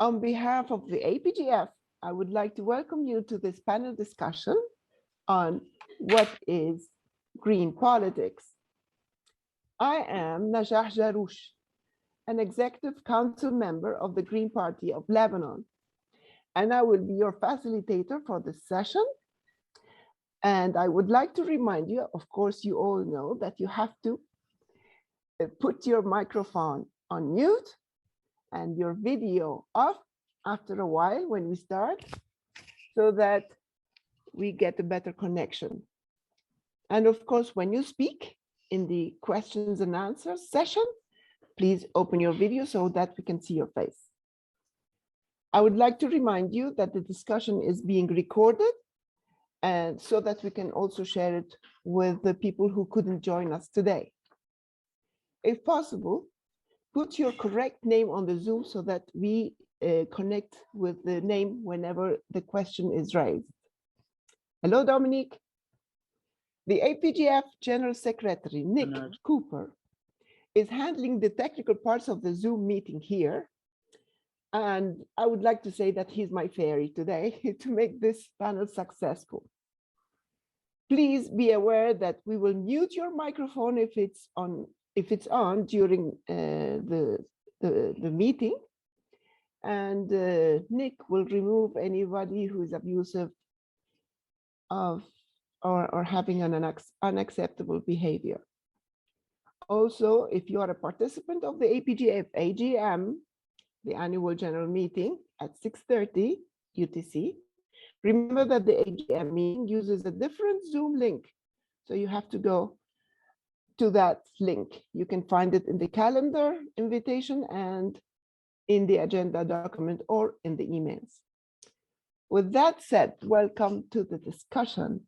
On behalf of the APGF, I would like to welcome you to this panel discussion on what is green politics. I am Najah Jarouch, an executive council member of the Green Party of Lebanon, and I will be your facilitator for this session. And I would like to remind you, of course, you all know that you have to put your microphone on mute and your video off after a while when we start, so that we get a better connection. And of course, when you speak in the questions and answers session, please open your video so that we can see your face. I would like to remind you that the discussion is being recorded, and so that we can also share it with the people who couldn't join us today. If possible, put your correct name on the Zoom so that we connect with the name whenever the question is raised. Hello, Dominique. The APGF General Secretary, Nick Cooper, is handling the technical parts of the Zoom meeting here. And I would like to say that he's my fairy today to make this panel successful. Please be aware that we will mute your microphone if it's on during the meeting, and Nick will remove anybody who is abusive of or having an unacceptable behavior. Also, if you are a participant of the APGF AGM, the annual general meeting at 6:30 UTC, remember that the AGM meeting uses a different Zoom link, so you have to go to that link. You can find it in the calendar invitation and in the agenda document or in the emails. With that said, welcome to the discussion.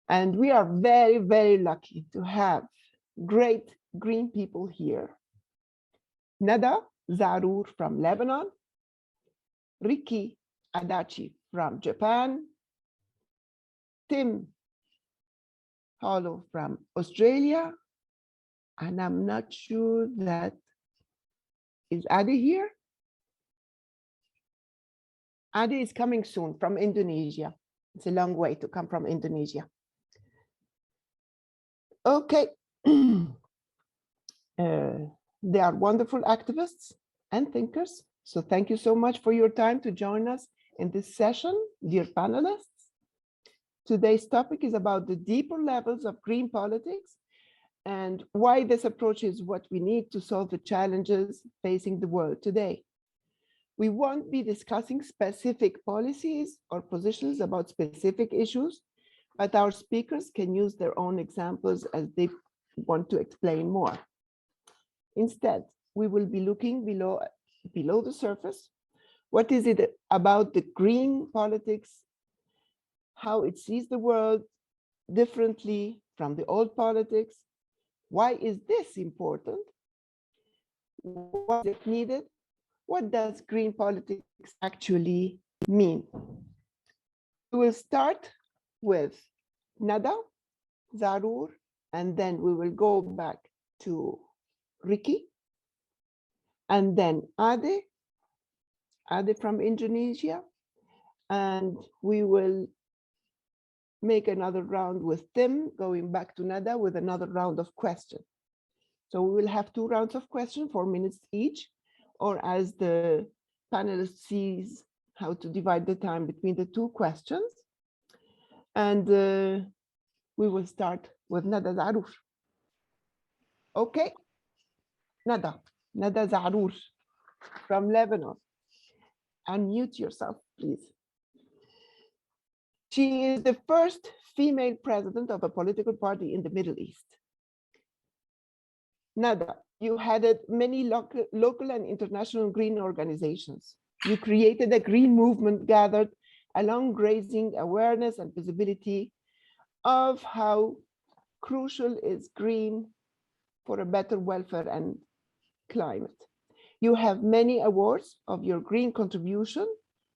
And we are very, very lucky to have great green people here. Ade Zarur from Lebanon, Rikiya Adachi from Japan, Hollo from Australia, and I'm not sure that is Ade here. Ade is coming soon from Indonesia. It's a long way to come from Indonesia. Okay. They are wonderful activists and thinkers. So thank you so much for your time to join us in this session, dear panelists. Today's topic is about the deeper levels of green politics and why this approach is what we need to solve the challenges facing the world today. We won't be discussing specific policies or positions about specific issues, but our speakers can use their own examples as they want to explain more. Instead, we will be looking below the surface. What is it about the green politics, how it sees the world differently from the old politics? Why is this important? What is needed? What does green politics actually mean? We will start with Ade, Zarour, and then we will go back to Ricky, and then Ade from Indonesia, and we will make another round with Tim, going back to Ade with another round of questions. So we will have 2 rounds of questions, 4 minutes each, or as the panelist sees how to divide the time between the 2 questions. And we will start with Ade Zarour. Okay, Ade Zarour from Lebanon. Unmute yourself, please. She is the first female president of a political party in the Middle East. Ade, you headed many local and international green organizations. You created a green movement gathered along raising awareness and visibility of how crucial is green for a better welfare and climate. You have many awards of your green contribution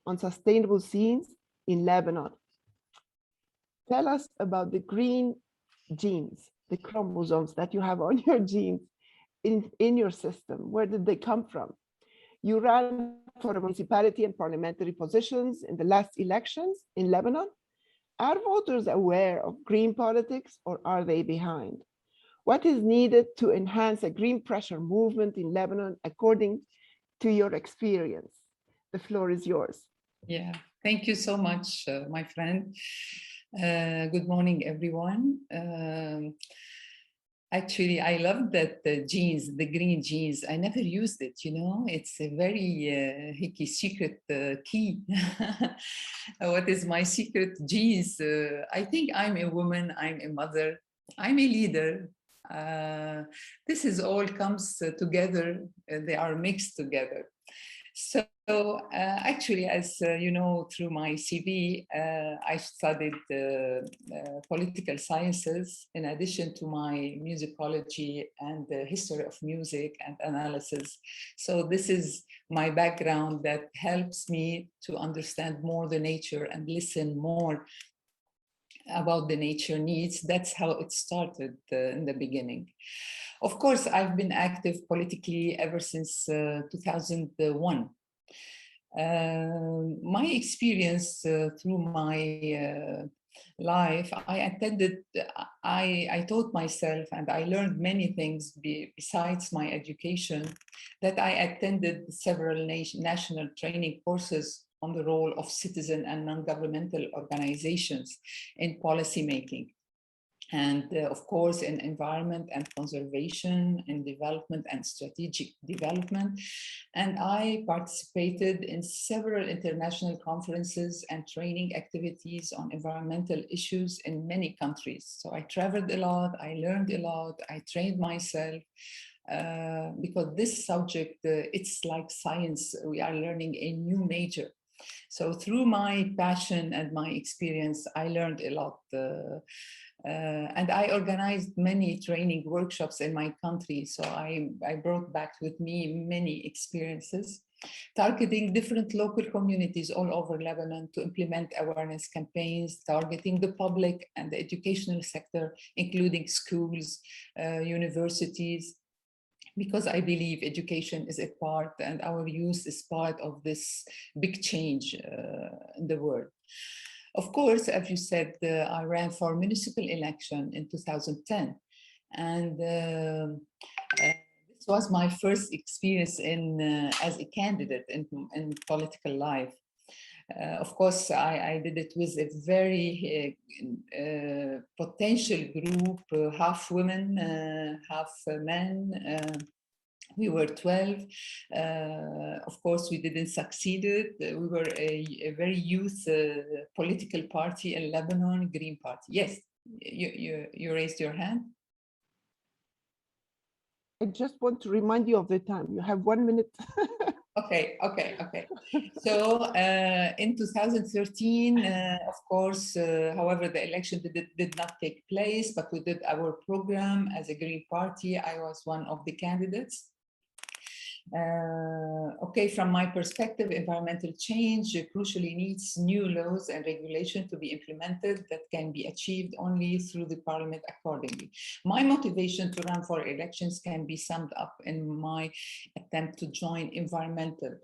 on sustainable scenes in Lebanon. Tell us about the green genes, the chromosomes that you have on your genes in your system? Where did they come from? You ran for municipality and parliamentary positions in the last elections in Lebanon. Are voters aware of green politics, or are they behind? What is needed to enhance a green pressure movement in Lebanon according to your experience? The floor is yours. Yeah, thank you so much, my friend. Good morning, everyone. Actually, I love that the jeans, the green jeans. I never used it, you know. It's a very hickey secret key. What is my secret jeans? I think I'm a woman, I'm a mother, I'm a leader. This is all comes together, they are mixed together. So actually, as you know, through my CV, I studied political sciences in addition to my musicology and the history of music and analysis. So this is my background that helps me to understand more the nature and listen more about the nature needs. That's how it started in the beginning. Of course, I've been active politically ever since 2001. My experience through my life, I taught myself and I learned many things besides my education, that I attended several national training courses on the role of citizen and non-governmental organizations in policymaking. And of course, in environment and conservation, in development and strategic development. And I participated in several international conferences and training activities on environmental issues in many countries. So I traveled a lot, I learned a lot, I trained myself. Because this subject, it's like science, we are learning a new major. So through my passion and my experience, I learned a lot. And I organized many training workshops in my country. So I brought back with me many experiences, targeting different local communities all over Lebanon to implement awareness campaigns, targeting the public and the educational sector, including schools, universities, because I believe education is a part and our youth is part of this big change in the world. Of course, as you said, I ran for municipal election in 2010. And this was my first experience as a candidate in political life. Of course, I did it with a very potential group, half women, half men. We were 12. Of course, we didn't succeed. We were a very youth political party in Lebanon, Green Party. Yes, you raised your hand. I just want to remind you of the time. You have 1 minute. Okay. So in 2013, of course, however, the election did not take place, but we did our program as a Green Party. I was one of the candidates. Okay, from my perspective, environmental change crucially needs new laws and regulation to be implemented that can be achieved only through the parliament accordingly. My motivation to run for elections can be summed up in my attempt to join environmental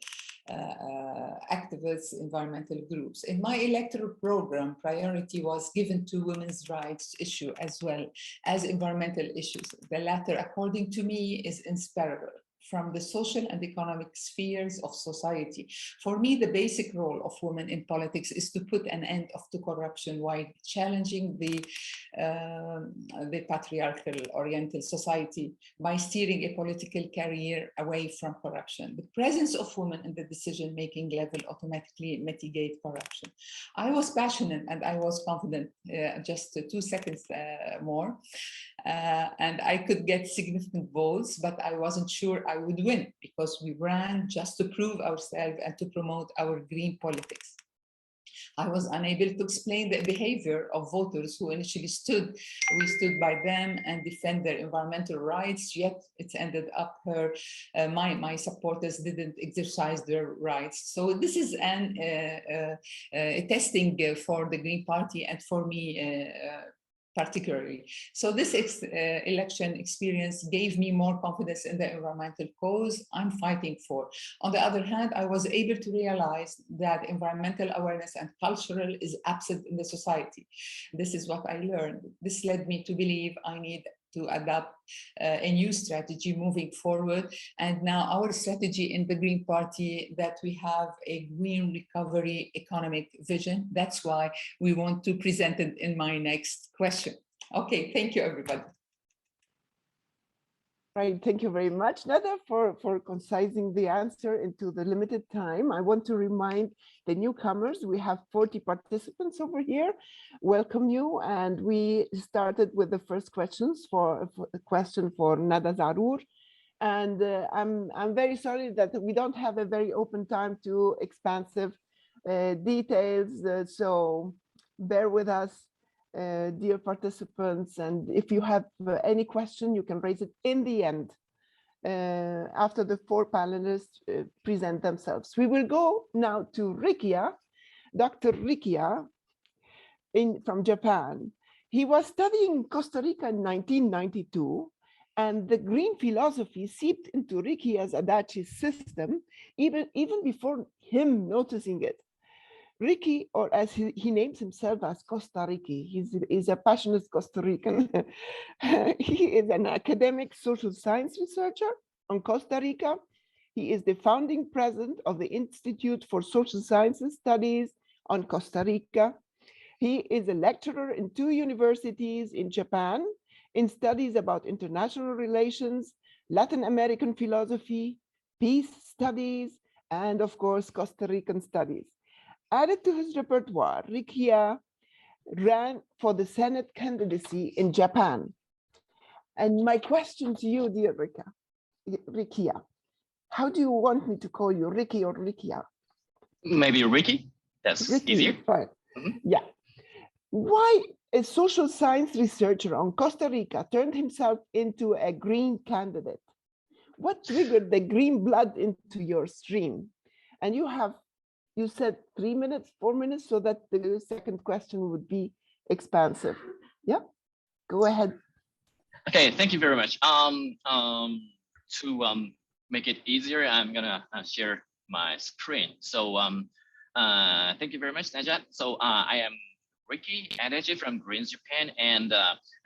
activists, environmental groups. In my electoral program, priority was given to women's rights issue as well as environmental issues. The latter, according to me, is inseparable from the social and economic spheres of society. For me, the basic role of women in politics is to put an end to corruption while challenging the patriarchal oriental society by steering a political career away from corruption. The presence of women in the decision-making level automatically mitigate corruption. I was passionate and I was confident, just 2 seconds more, and I could get significant votes, but I wasn't sure I would win because we ran just to prove ourselves and to promote our green politics. I was unable to explain the behavior of voters who initially we stood by them and defend their environmental rights, yet it ended up my supporters didn't exercise their rights. So this is a testing for the Green Party and for me particularly. So this election experience gave me more confidence in the environmental cause I'm fighting for. On the other hand, I was able to realize that environmental awareness and cultural is absent in the society. This is what I learned. This led me to believe I need to adopt a new strategy moving forward. And now our strategy in the Green Party that we have a green recovery economic vision. That's why we want to present it in my next question. Okay, thank you, everybody. Right, thank you very much, Nada, for concising the answer into the limited time. I want to remind the newcomers, we have 40 participants over here. Welcome you, and we started with the first questions for a question for Nada Zarour. And I'm very sorry that we don't have a very open time to expansive details, so bear with us. Dear participants, and if you have any question, you can raise it in the end after the four panelists present themselves. We will go now to Rikiya, Dr. Rikiya from Japan. He was studying in Costa Rica in 1992, and the green philosophy seeped into Rikiya Adachi's system even before him noticing it. Ricky, or as he names himself as Costa Rican, he's a passionate Costa Rican. He is an academic social science researcher on Costa Rica. He is the founding president of the Institute for Social Sciences Studies on Costa Rica. He is a lecturer in 2 universities in Japan in studies about international relations, Latin American philosophy, peace studies, and of course, Costa Rican studies. Added to his repertoire, Rikiya ran for the Senate candidacy in Japan. And my question to you, dear Rikiya, how do you want me to call you, Ricky or Rikiya? Maybe Ricky, that's Ricky, easier. Fine. Yeah. Why a social science researcher on Costa Rica turned himself into a green candidate? What triggered the green blood into your stream? And you said 3 minutes, 4 minutes, so that the second question would be expansive. Yeah, go ahead. Okay, thank you very much. To make it easier, I'm gonna share my screen. So thank you very much, Najat. So I am Rikiya Adachi from Greens, Japan, and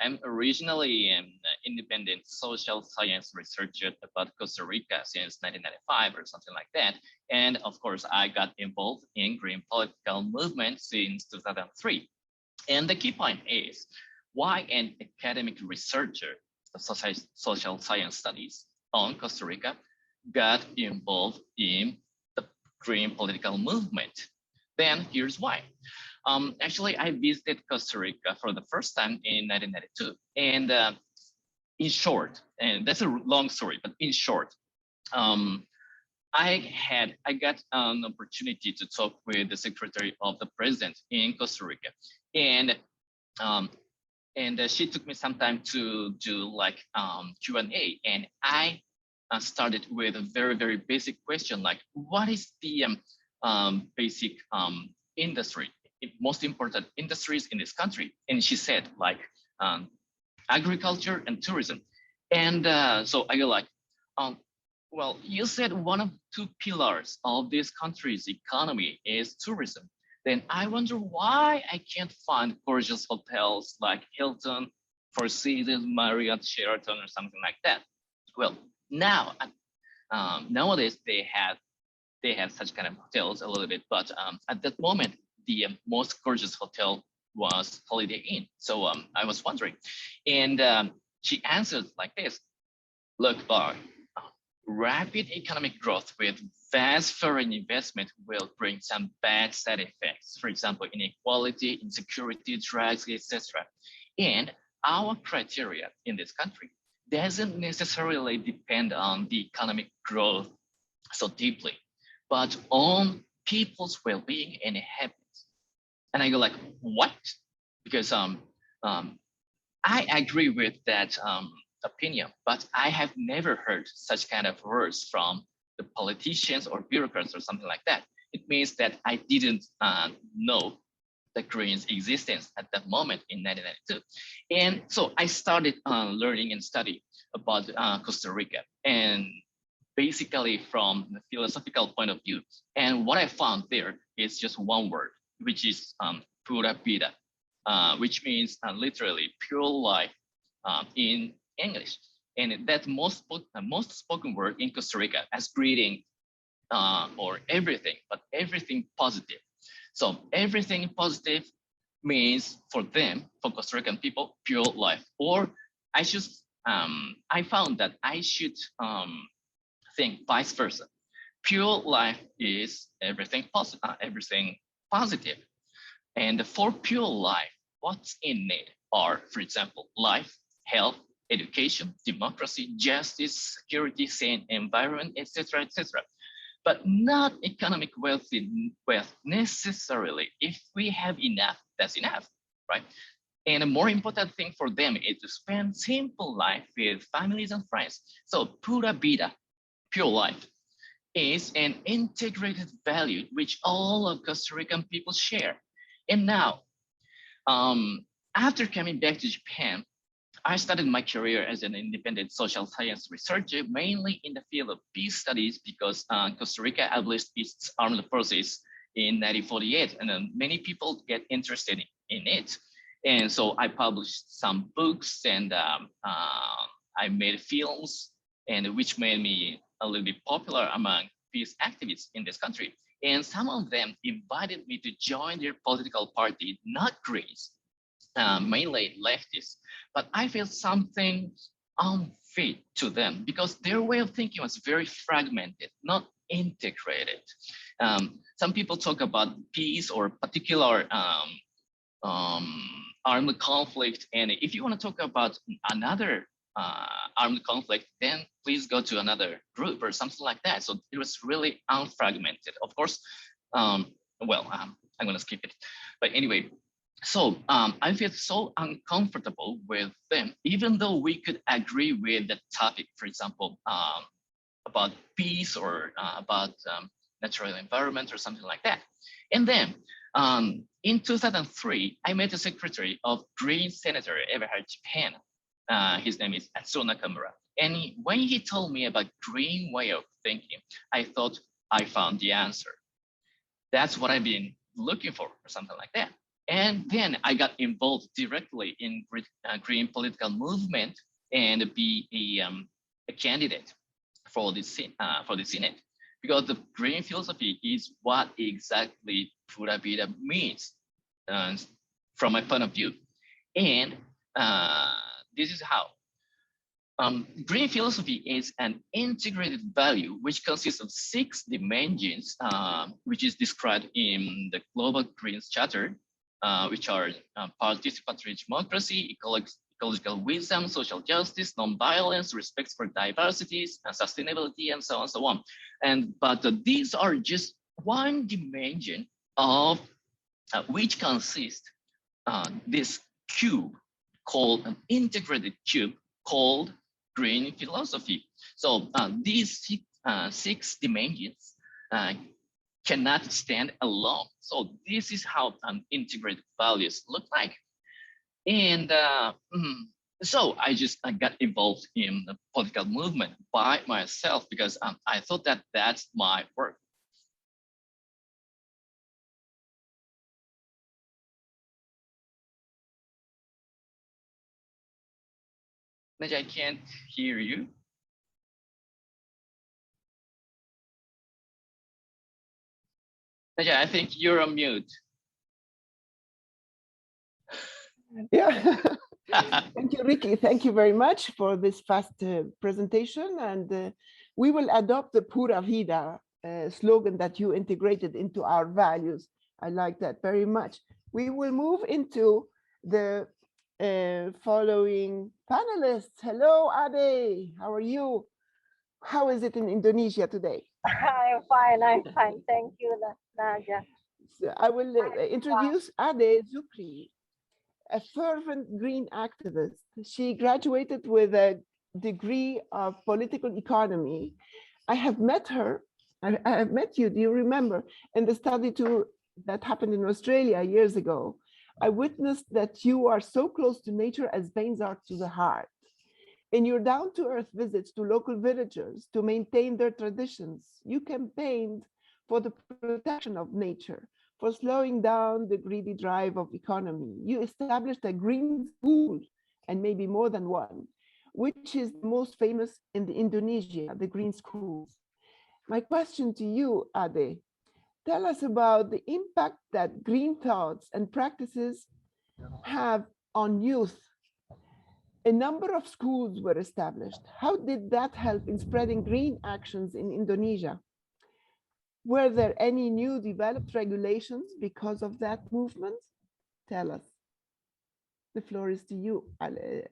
I'm originally an independent social science researcher about Costa Rica since 1995 or something like that. And of course, I got involved in green political movement since 2003. And the key point is why an academic researcher of social science studies on Costa Rica got involved in the green political movement. Then here's why. Actually, I visited Costa Rica for the first time in 1992. And in short, and that's a long story, but in short, I got an opportunity to talk with the secretary of the president in Costa Rica. And she took me some time to do like Q&A. And I started with a very, very basic question, like what is the basic industry, most important industries in this country? And she said like agriculture and tourism. And so I go like, well, you said one of 2 pillars of this country's economy is tourism. Then I wonder why I can't find gorgeous hotels like Hilton, Four Seasons, Marriott, Sheraton, or something like that. Well, now nowadays they have such kind of hotels a little bit, but at that moment the most gorgeous hotel was Holiday Inn. So I was wondering, and she answered like this: "Look, Bar, rapid economic growth with vast foreign investment will bring some bad side effects. For example, inequality, insecurity, drugs, etc. And our criteria in this country doesn't necessarily depend on the economic growth so deeply, but on people's well-being and happiness." And I go like, what? Because I agree with that opinion, but I have never heard such kind of words from the politicians or bureaucrats or something like that. It means that I didn't know the Greens' existence at that moment in 1992. And so I started learning and study about Costa Rica, and basically from the philosophical point of view. And what I found there is just one word, which is pura vida, which means literally pure life in English. And that most spoken word in Costa Rica as greeting or everything, but everything positive. So everything positive means for them, for Costa Rican people, pure life. Or I found that I should think vice versa. Pure life is everything positive. And for pure life, what's in it are, for example, life, health, education, democracy, justice, security, sane environment, etc., etc. But not economic wealth necessarily. If we have enough, that's enough, right? And a more important thing for them is to spend simple life with families and friends. So pura vida, pure life, is an integrated value which all of Costa Rican people share. And now, after coming back to Japan, I started my career as an independent social science researcher, mainly in the field of peace studies, because Costa Rica abolished its armed forces in 1948, and then many people get interested in it. And so I published some books, and I made films, and which made me a little bit popular among peace activists in this country. And some of them invited me to join their political party, not Greens, mainly leftists, but I felt something unfit to them because their way of thinking was very fragmented, not integrated. Some people talk about peace or particular armed conflict, and if you want to talk about another armed conflict, then please go to another group or something like that. So it was really unfragmented. Of course, I'm going to skip it. But anyway, so I feel so uncomfortable with them, even though we could agree with the topic, for example, about peace or about natural environment or something like that. And then in 2003, I met the secretary of Green Senator Everhard Japan. His name is Atsuo Nakamura. And when he told me about green way of thinking, I thought I found the answer. That's what I've been looking for, or something like that. And then I got involved directly in green political movement and be a candidate for the Senate, because the green philosophy is what exactly pura vida means from my point of view. And this is how. Green philosophy is an integrated value which consists of 6 dimensions, which is described in the Global Greens Charter, which are participatory democracy, ecological wisdom, social justice, non-violence, respect for diversities, and sustainability, and so on and so on. But these are just one dimension of which consists this cube called an integrated cube called green philosophy. So these 6 dimensions cannot stand alone. So this is how integrated values look like. And so I got involved in the political movement by myself because I thought that that's my work. Naja, I can't hear you. Naja, I think you're on mute. Yeah. Thank you, Ricky. Thank you very much for this fast presentation. And we will adopt the Pura Vida slogan that you integrated into our values. I like that very much. We will move into the following panelists. Hello, Ade. How are you? How is it in Indonesia today? I'm fine. Thank you, Nadia. So I will introduce Ade Zucchi, a fervent green activist. She graduated with a degree of political economy. I have met her, I have met you, do you remember, in the study tour that happened in Australia years ago, I witnessed that you are so close to nature as veins are to the heart. In your down-to-earth visits to local villagers to maintain their traditions, you campaigned for the protection of nature, for slowing down the greedy drive of economy. You established a green school, and maybe more than one, which is the most famous in Indonesia, the green schools. My question to you, Ade, tell us about the impact that green thoughts and practices have on youth. A number of schools were established. How did that help in spreading green actions in Indonesia? Were there any new developed regulations because of that movement? Tell us. The floor is to you, Ade.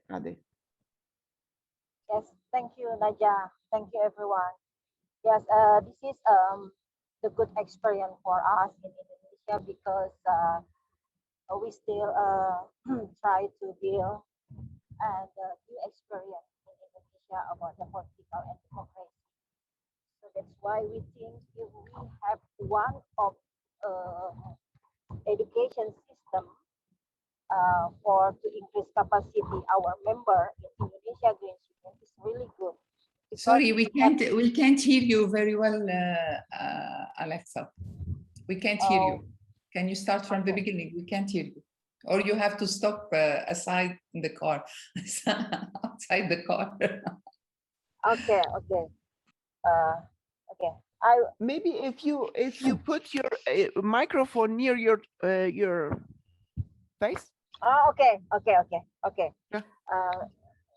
Yes, thank you, Naja. Thank you, everyone. Yes, this is the good experience for us in Indonesia because we still try to build and new experience in Indonesia about the political and democracy. So that's why we think if we have one of education system for to increase capacity our member in Indonesia Green Union is really good. Sorry, we can't hear you very well, Alexa. We can't hear you. Can you start from the beginning? We can't hear you. Or you have to stop aside in the car, outside the car. Okay. Maybe if you put your microphone near your face. Okay. Yeah.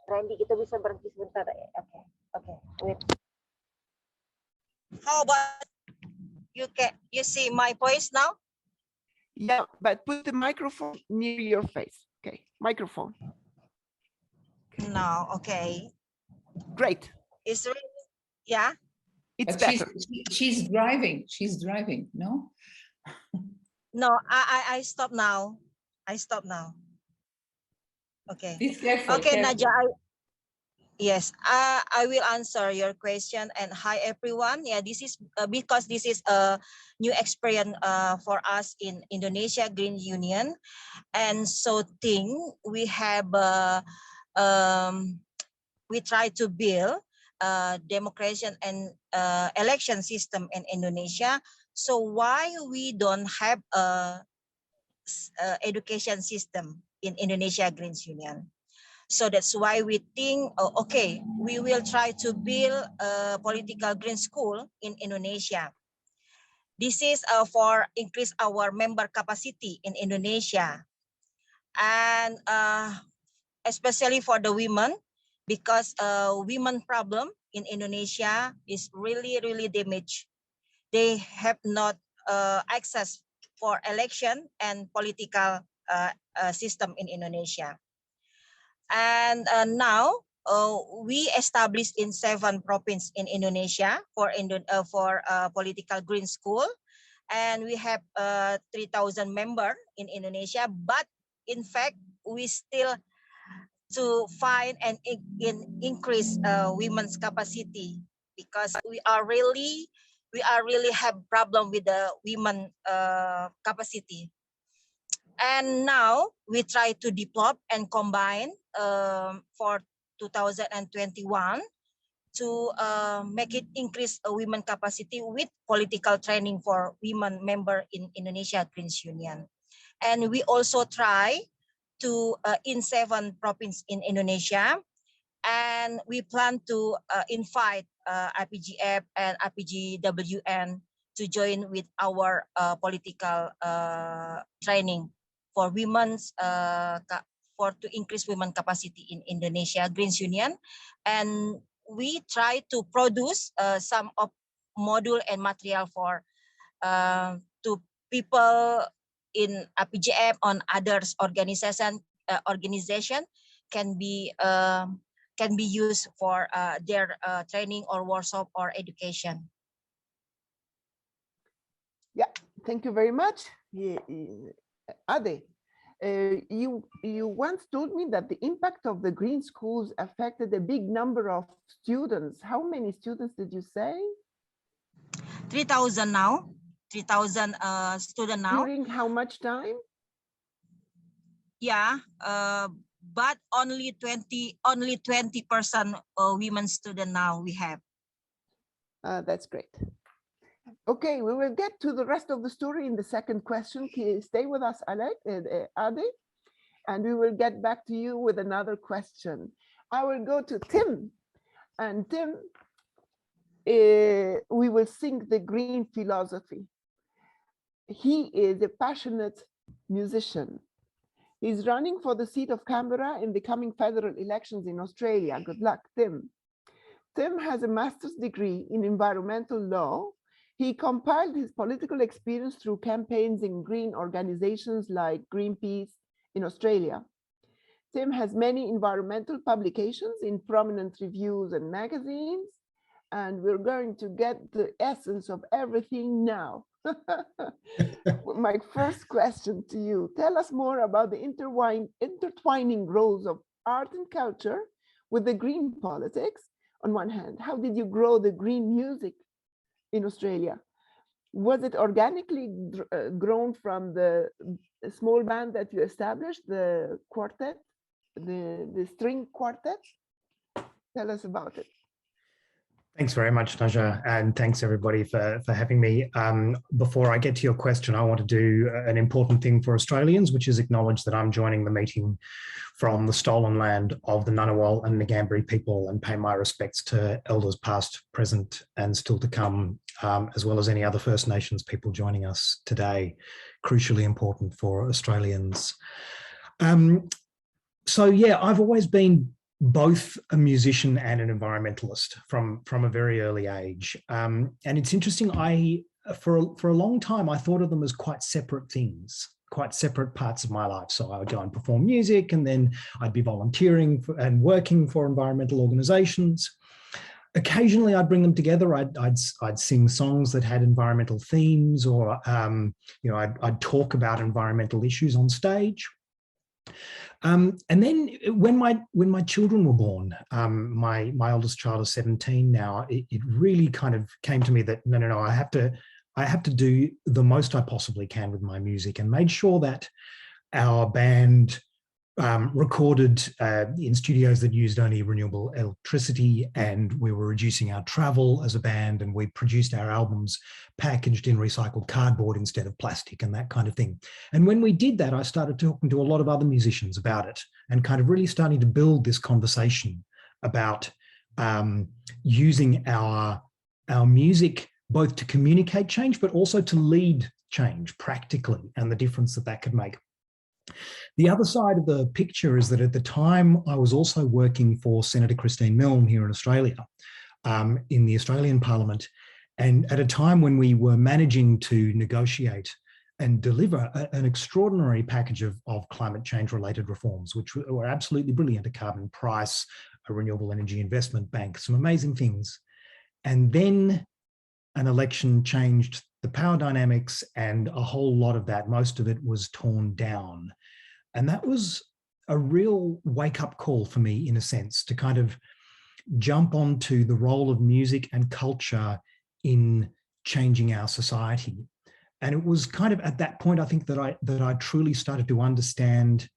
Randy, kita bisa berhenti sebentar. Okay. Wait. How about you see my voice now? Yeah, but put the microphone near your face. Okay, microphone. No, okay. Great. It's really, yeah. It's But better. she's driving. She's driving. No. No, I stop now. Okay. Be careful. Okay, careful. Naja. Yes, I will answer your question. And hi, everyone. Yeah, this is because this is a new experience for us in Indonesia Green Union, and so we have we try to build democracy and election system in Indonesia. So why we don't have a education system in Indonesia Green Union? So that's why we think, okay, we will try to build a political green school in Indonesia. This is for increase our member capacity in Indonesia. And especially for the women, because women problem in Indonesia is really, really damaged. They have not access for election and political system in Indonesia. And now we established in 7 provinces in Indonesia for political green school, and we have 3,000 members in Indonesia. But in fact, we still to find and increase women's capacity because we are really have problem with the women capacity. And now we try to develop and combine for 2021 to make it increase a women capacity with political training for women member in Indonesia Green Union. And we also try to in 7 provinces in Indonesia, and we plan to invite IPGF and IPGWN to join with our political training for women's to increase women capacity in Indonesia Green Union. And we try to produce some of module and material for to people in IPGF on others organization can be used for their training or workshop or education. Yeah, thank you very much. Ade, you once told me that the impact of the green schools affected a big number of students. How many students did you say? 3,000 now. 3,000 students now. During how much time? Yeah, but only 20% women student now we have. That's great. Okay, we will get to the rest of the story in the second question. Stay with us, Ade, and we will get back to you with another question. I will go to Tim, and Tim, we will sing the green philosophy. He is a passionate musician. He's running for the seat of Canberra in the coming federal elections in Australia. Good luck, Tim. Tim has a master's degree in environmental law. He compiled his political experience through campaigns in green organizations like Greenpeace in Australia. Tim has many environmental publications in prominent reviews and magazines, and we're going to get the essence of everything now. My first question to you, tell us more about the intertwining roles of art and culture with the green politics. On one hand, how did you grow the green music in Australia? Was it organically grown from the small band that you established, the quartet, the string quartet? Tell us about it. Thanks very much, Naja, and thanks everybody for having me. Before I get to your question, I want to do an important thing for Australians, which is acknowledge that I'm joining the meeting from the stolen land of the Ngunnawal and Ngambri people and pay my respects to elders past, present, and still to come, as well as any other First Nations people joining us today. Crucially important for Australians. So yeah, I've always been both a musician and an environmentalist from a very early age. And it's interesting, for a long time, I thought of them as quite separate things, quite separate parts of my life. So I would go and perform music, and then I'd be volunteering and working for environmental organizations. Occasionally I'd bring them together. I'd sing songs that had environmental themes, or I'd talk about environmental issues on stage. And then when my children were born, my oldest child is 17 now, it really kind of came to me that no, I have to do the most I possibly can with my music, and made sure that our band recorded in studios that used only renewable electricity, and we were reducing our travel as a band, and we produced our albums packaged in recycled cardboard instead of plastic and that kind of thing. And when we did that, I started talking to a lot of other musicians about it, and kind of really starting to build this conversation about using our music both to communicate change, but also to lead change practically, and the difference that that could make. The other side of the picture is that at the time I was also working for Senator Christine Milne here in Australia, in the Australian Parliament, and at a time when we were managing to negotiate and deliver an extraordinary package of climate change related reforms, which were absolutely brilliant: a carbon price, a renewable energy investment bank, some amazing things. And then an election changed the power dynamics, and a whole lot of that, most of it, was torn down. And that was a real wake-up call for me, in a sense, to kind of jump onto the role of music and culture in changing our society. And it was kind of at that point, I think, that I truly started to understand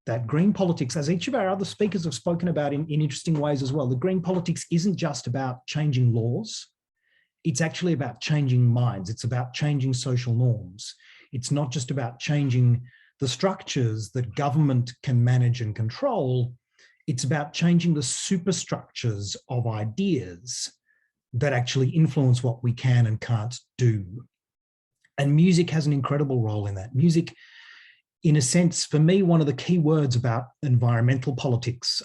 that green politics, as each of our other speakers have spoken about in interesting ways as well, the green politics isn't just about changing laws. It's actually about changing minds. It's about changing social norms. It's not just about changing the structures that government can manage and control. It's about changing the superstructures of ideas that actually influence what we can and can't do. And music has an incredible role in that. Music, in a sense, for me, one of the key words about environmental politics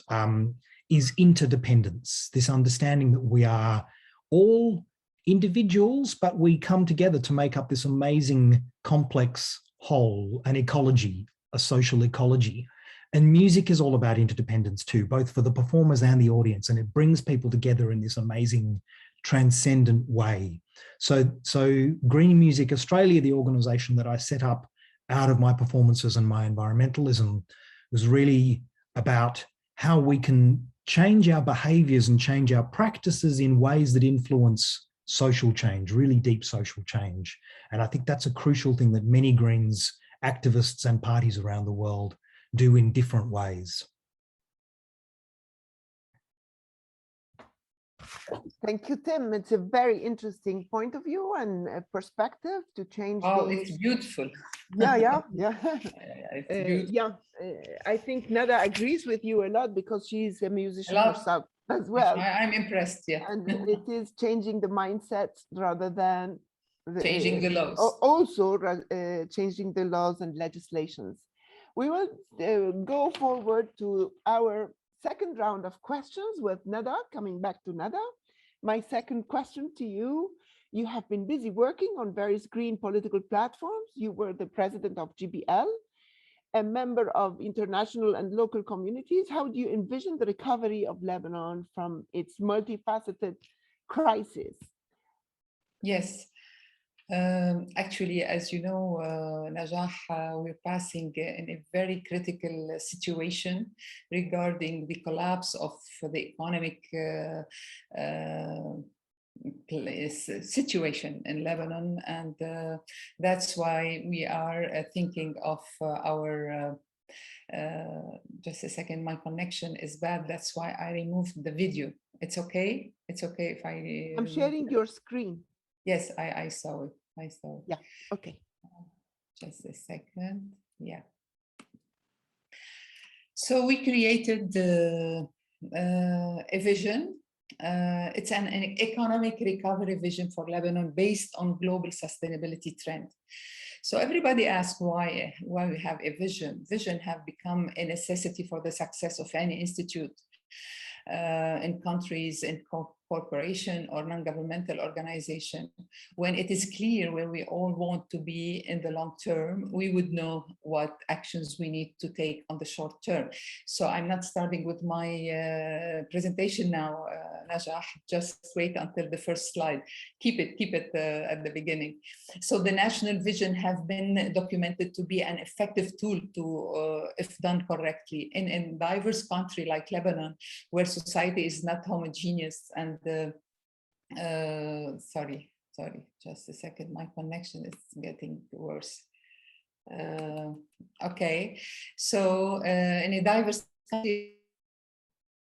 is interdependence, this understanding that we are all individuals, but we come together to make up this amazing complex whole, an ecology, a social ecology. And music is all about interdependence too, both for the performers and the audience, and it brings people together in this amazing transcendent way. So Green Music Australia, the organisation that I set up out of my performances and my environmentalism, was really about how we can change our behaviours and change our practices in ways that influence social change, really deep social change. And I think that's a crucial thing that many Greens activists and parties around the world do in different ways. Thank you, Tim. It's a very interesting point of view and a perspective to change. Oh, it's beautiful. Yeah. It's beautiful. I think Nada agrees with you a lot because she's a musician herself as well. I'm impressed, yeah. And it is changing the mindset rather than changing the laws. Also changing the laws and legislations. We will go forward to our second round of questions with Nada, coming back to Nada. My second question to you, you have been busy working on various green political platforms. You were the president of GBL, a member of international and local communities. How do you envision the recovery of Lebanon from its multifaceted crisis? Yes. Actually, as you know, Najah, we're passing in a very critical situation regarding the collapse of the economic situation in Lebanon. And that's why we are thinking of our, just a second, my connection is bad. That's why I removed the video. It's okay? It's okay if I... I'm sharing your screen. Yes, I saw it. I saw it. Yeah, okay. Just a second. Yeah. So we created a vision. It's an economic recovery vision for Lebanon based on global sustainability trend. So everybody asks why we have a vision. Vision have become a necessity for the success of any institute in countries, in corporation or non-governmental organization. When it is clear where we all want to be in the long term, we would know what actions we need to take on the short term. So I'm not starting with my presentation now, Najah, just wait until the first slide. Keep it at the beginning. So the national vision have been documented to be an effective tool to, if done correctly, in a diverse country like Lebanon, where society is not homogeneous and sorry, just a second, my connection is getting worse. Okay, so in a diverse country,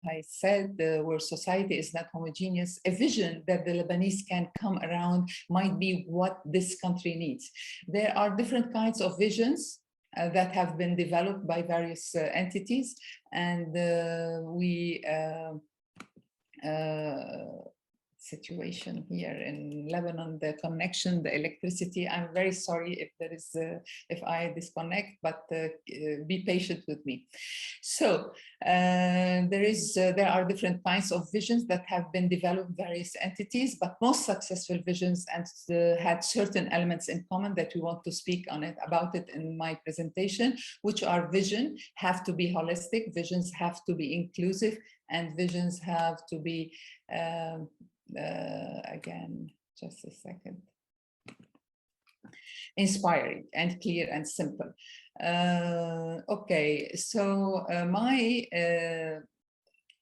I said, where society is not homogeneous, a vision that the Lebanese can come around might be what this country needs. There are different kinds of visions that have been developed by various entities, and we situation here in Lebanon, the connection, the electricity. I'm very sorry if there is if I disconnect, but be patient with me. So there are different kinds of visions that have been developed various entities, but most successful visions and had certain elements in common that we want to speak on it about it in my presentation, which are vision have to be holistic, visions have to be inclusive, and visions have to be again, just a second, inspiring and clear and simple. Okay, so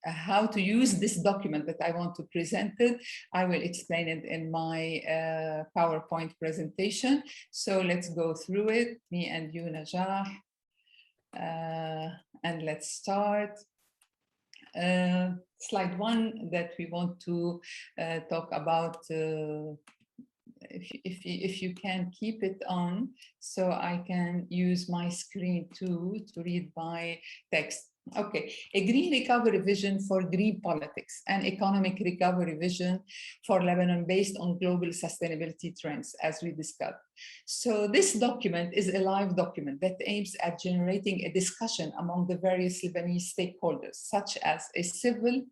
how to use this document that I want to present it, I will explain it in my PowerPoint presentation. So let's go through it, me and you, Najah, and let's start. Slide one that we want to talk about, if you can keep it on, so I can use my screen too to read my text. Okay, a green recovery vision for green politics, an economic recovery vision for Lebanon based on global sustainability trends, as we discussed. So this document is a live document that aims at generating a discussion among the various Lebanese stakeholders, such as a civil,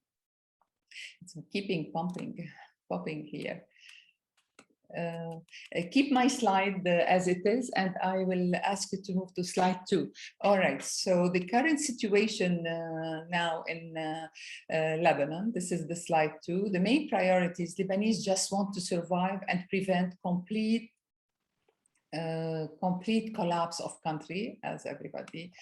it's keeping popping here. Keep my slide as it is, and I will ask you to move to slide 2. All right, so the current situation now in Lebanon, this is the slide 2. The main priorities, Lebanese just want to survive and prevent complete collapse of country, as everybody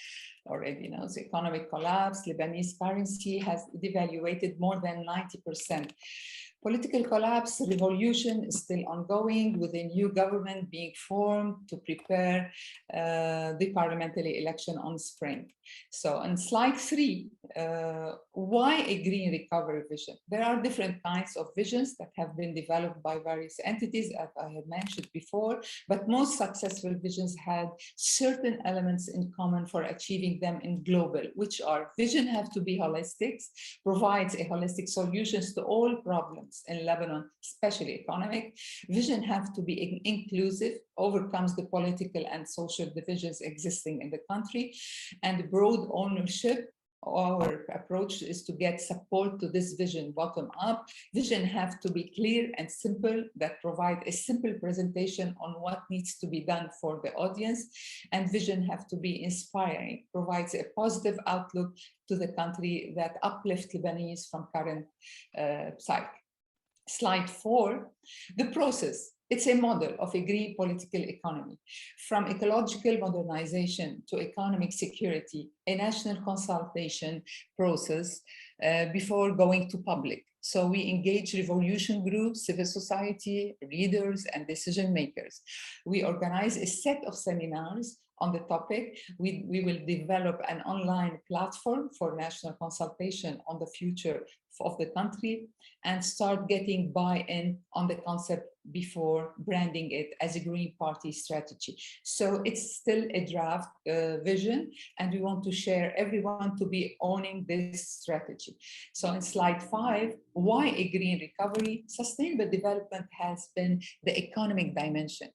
already knows. Economic collapse, Lebanese currency has devaluated more than 90%. Political collapse, revolution is still ongoing with a new government being formed to prepare the parliamentary election on spring. So on slide 3, why a green recovery vision? There are different kinds of visions that have been developed by various entities, as I have mentioned before, but most successful visions had certain elements in common for achieving them in global, which are vision have to be holistic, provides a holistic solutions to all problems in Lebanon, especially economic. Vision have to be inclusive, overcomes the political and social divisions existing in the country, and broad ownership. Our approach is to get support to this vision bottom up. Vision have to be clear and simple, that provide a simple presentation on what needs to be done for the audience. And vision have to be inspiring, provides a positive outlook to the country that uplift Lebanese from current cycle. Slide 4, the process. It's a model of a green political economy. From ecological modernization to economic security, a national consultation process before going to public. So we engage revolution groups, civil society, readers, and decision makers. We organize a set of seminars on the topic. We will develop an online platform for national consultation on the future of the country and start getting buy-in on the concept before branding it as a Green Party strategy. So it's still a draft vision, and we want to share everyone to be owning this strategy. So in slide 5, why a green recovery? Sustainable development has been the economic dimension.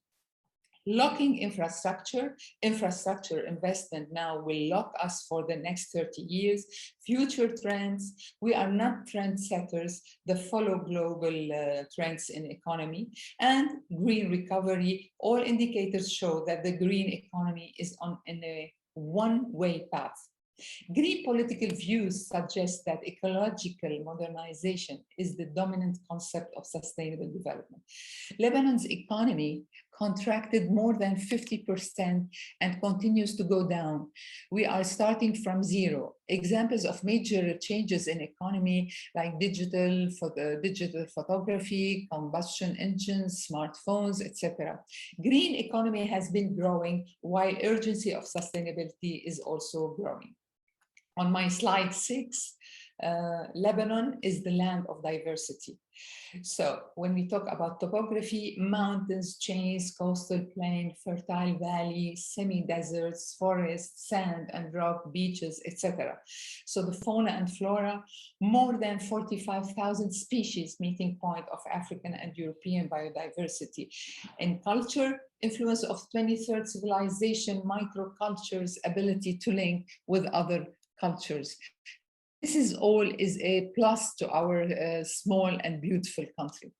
Locking infrastructure investment now will lock us for the next 30 years. Future trends, we are not trendsetters, that follow global trends in economy. And green recovery, all indicators show that the green economy is in a one-way path. Green political views suggest that ecological modernization is the dominant concept of sustainable development. Lebanon's economy contracted more than 50% and continues to go down. We are starting from zero. Examples of major changes in economy like digital photography, combustion engines, smartphones, etc. Green economy has been growing while urgency of sustainability is also growing. On my slide 6, Lebanon is the land of diversity. So when we talk about topography, mountains, chains, coastal plain, fertile valley, semi-deserts, forests, sand and rock, beaches, etc. So the fauna and flora, more than 45,000 species, meeting point of African and European biodiversity. In culture, influence of 23rd civilization, microcultures, ability to link with other cultures. This is a plus to our small and beautiful country.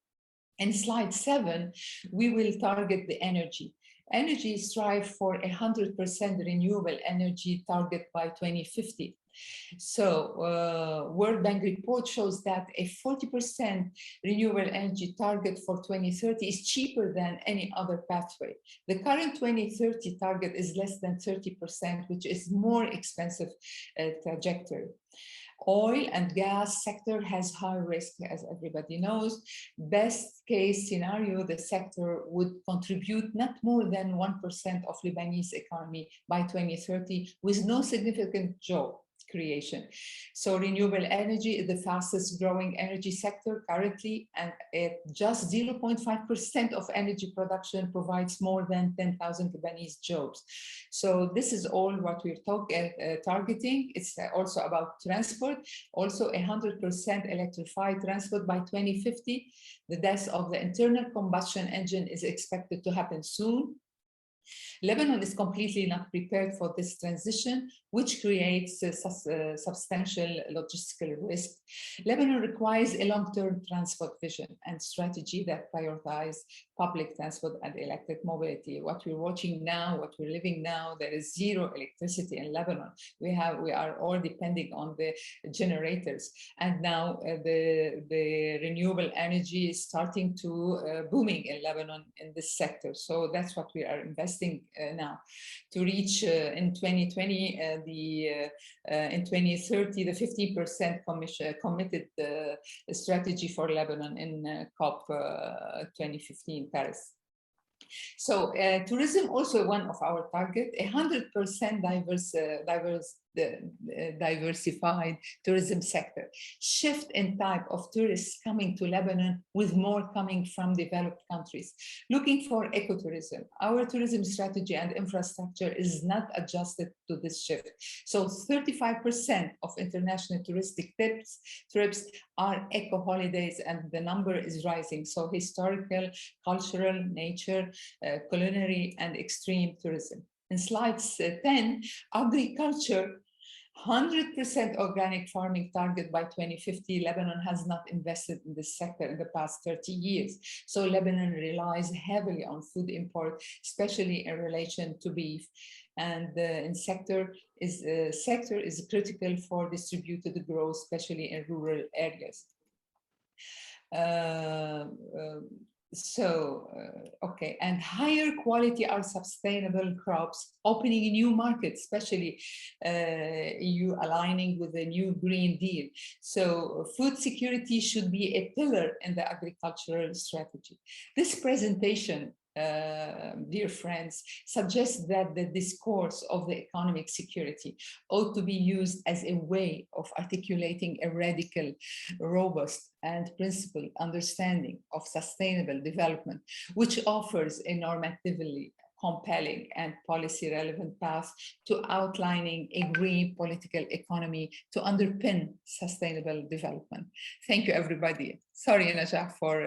In slide 7, we will target the energy. Energy strive for 100% renewable energy target by 2050. So World Bank report shows that a 40% renewable energy target for 2030 is cheaper than any other pathway. The current 2030 target is less than 30%, which is more expensive trajectory. Oil and gas sector has high risk, as everybody knows. Best case scenario, the sector would contribute not more than 1% of Lebanese economy by 2030 with no significant job creation. So renewable energy is the fastest growing energy sector currently, and at just 0.5% of energy production provides more than 10,000 Lebanese jobs. So this is all what we're targeting. It's also about transport, also 100% electrified transport by 2050. The death of the internal combustion engine is expected to happen soon. Lebanon is completely not prepared for this transition, which creates a substantial logistical risk. Lebanon requires a long-term transport vision and strategy that prioritize public transport and electric mobility. What we're watching now, what we're living now, there is zero electricity in Lebanon. We are all depending on the generators. And now the renewable energy is starting to booming in Lebanon in this sector. So that's what we are investing investing now to reach in 2020 to reach in 2020 in 2030 the 50% committed strategy for Lebanon in COP 2015 Paris. So tourism also one of our target, 100% diversified tourism sector. Shift in type of tourists coming to Lebanon with more coming from developed countries. Looking for ecotourism. Our tourism strategy and infrastructure is not adjusted to this shift. So 35% of international touristic trips are eco holidays and the number is rising. So historical, cultural, nature, culinary and extreme tourism. In slide 10, agriculture, 100% organic farming target by 2050. Lebanon has not invested in this sector in the past 30 years. So Lebanon relies heavily on food import, especially in relation to beef. And in sector is critical for distributed growth, especially in rural areas. Okay, and higher quality are sustainable crops, opening new markets, especially EU aligning with the new Green Deal. So food security should be a pillar in the agricultural strategy. This presentation, dear friends, suggests that the discourse of the economic security ought to be used as a way of articulating a radical, robust, and principled understanding of sustainable development, which offers a normatively compelling and policy relevant path to outlining a green political economy to underpin sustainable development. Thank you, everybody. Sorry, Najah, for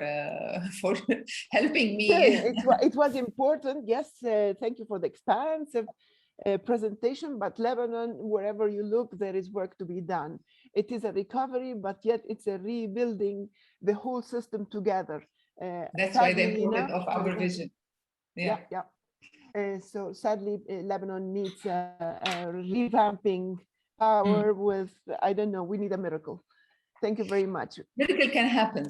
helping me. It was important. Yes, thank you for the expansive presentation, but Lebanon, wherever you look, there is work to be done. It is a recovery, but yet it's a rebuilding the whole system together. That's why the importance of our vision. Yeah. So sadly, Lebanon needs a revamping power with, I don't know, we need a miracle. Thank you very much. Miracle can happen.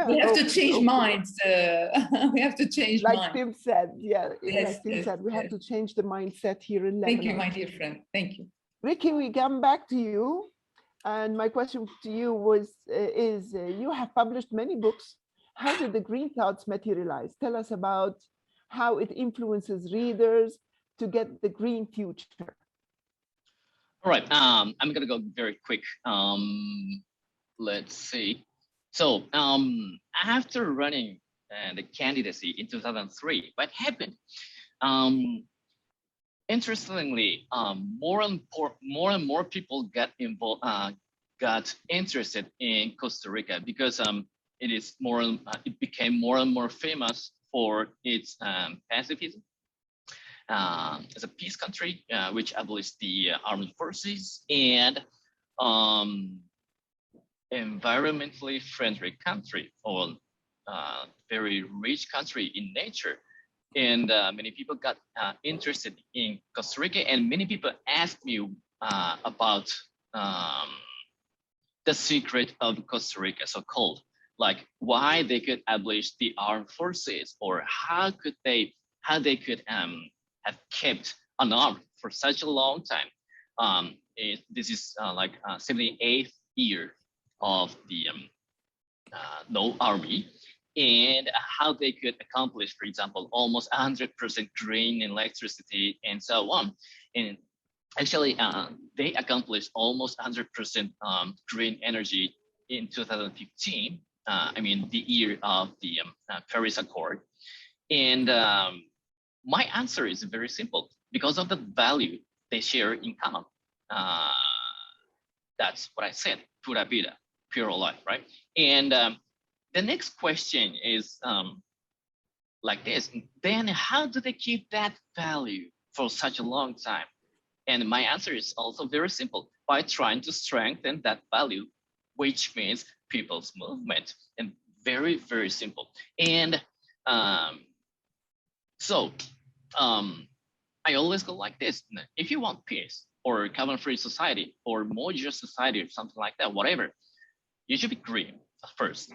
We have to change minds. We have to change minds. Like Tim said, Yes, like Tim said, we have to change the mindset here in Lebanon. Thank you, my dear friend. Thank you. Ricky, we come back to you. And my question to you is you have published many books. How did the green thoughts materialize? Tell us about how it influences readers to get the green future. All right, I'm gonna go very quick. Let's see. So after running the candidacy in 2003, what happened? Interestingly, more and more people got involved, got interested in Costa Rica because it became more and more famous for its pacifism. As a peace country, which abolished the armed forces, and environmentally friendly country, or very rich country in nature. And many people got interested in Costa Rica, and many people asked me about the secret of Costa Rica, so-called, like why they could abolish the armed forces, or how they could have kept unarmed for such a long time. This is like 78th year of the no army, and how they could accomplish, for example, almost 100% green electricity and so on. And actually, they accomplished almost 100% green energy in 2015. I mean, the year of the Paris Accord. And my answer is very simple: because of the value they share in common. That's what I said, pura vida, pure life, right? And the next question is like this: then how do they keep that value for such a long time? And my answer is also very simple: by trying to strengthen that value, which means people's movement, and very, very simple. And I always go like this: if you want peace, or carbon-free society, or more just society, or something like that, whatever, you should be green first.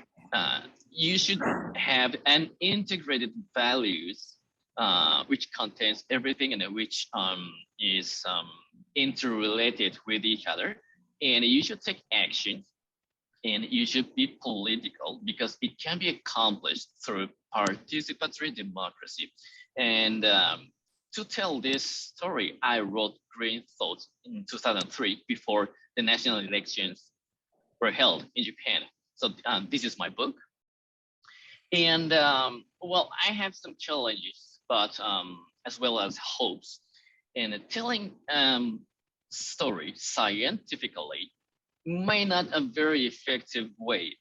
You should have an integrated values which contains everything and which is interrelated with each other. And you should take action, and you should be political, because it can be accomplished through participatory democracy. And to tell this story, I wrote Green Thoughts in 2003 before the national elections were held in Japan. So this is my book. And well, I have some challenges, but as well as hopes. And telling story scientifically may not a very effective way,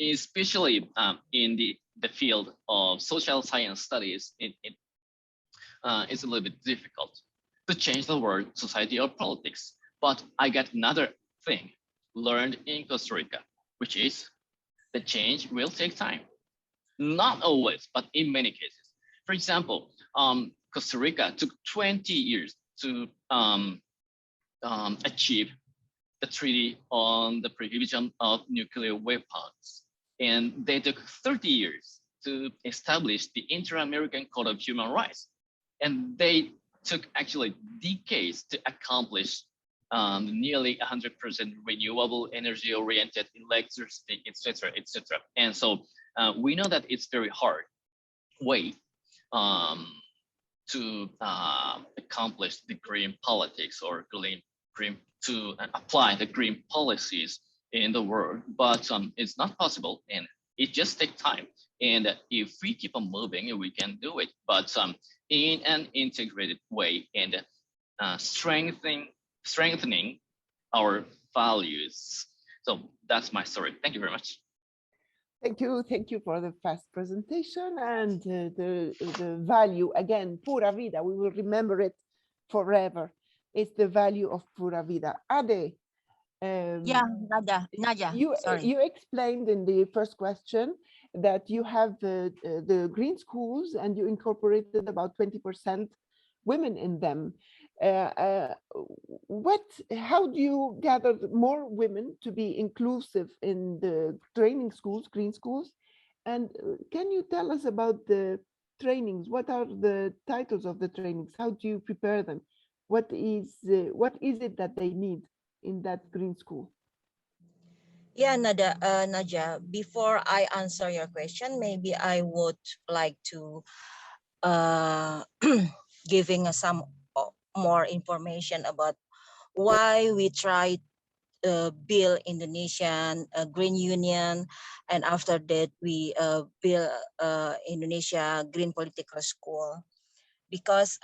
especially in the field of social science studies. It's a little bit difficult to change the world, society, or politics. But I got another thing learned in Costa Rica, which is the change will take time. Not always, but in many cases. For example, Costa Rica took 20 years to achieve the treaty on the prohibition of nuclear weapons. And they took 30 years to establish the Inter-American Code of Human Rights. And they took actually decades to accomplish nearly 100% renewable energy-oriented electricity, etc., etc. And so we know that it's very hard way to accomplish the green politics or green to apply the green policies in the world, but it's not possible, and it just takes time. And if we keep on moving, we can do it, but in an integrated way, and strengthening our values. So that's my story. Thank you very much. Thank you for the fast presentation and the value, again, pura vida, we will remember it forever. It's the value of pura vida. Ade, Yeah, Nadia, sorry. You explained in the first question that you have the green schools and you incorporated about 20% women in them. How do you gather more women to be inclusive in the training schools, green schools? And can you tell us about the trainings? What are the titles of the trainings? How do you prepare them? What is it that they need in that green school? Yeah, Nadia, before I answer your question, maybe I would like to giving some more information about why we try build Indonesian Green Union, and after that we build Indonesia Green Political School, because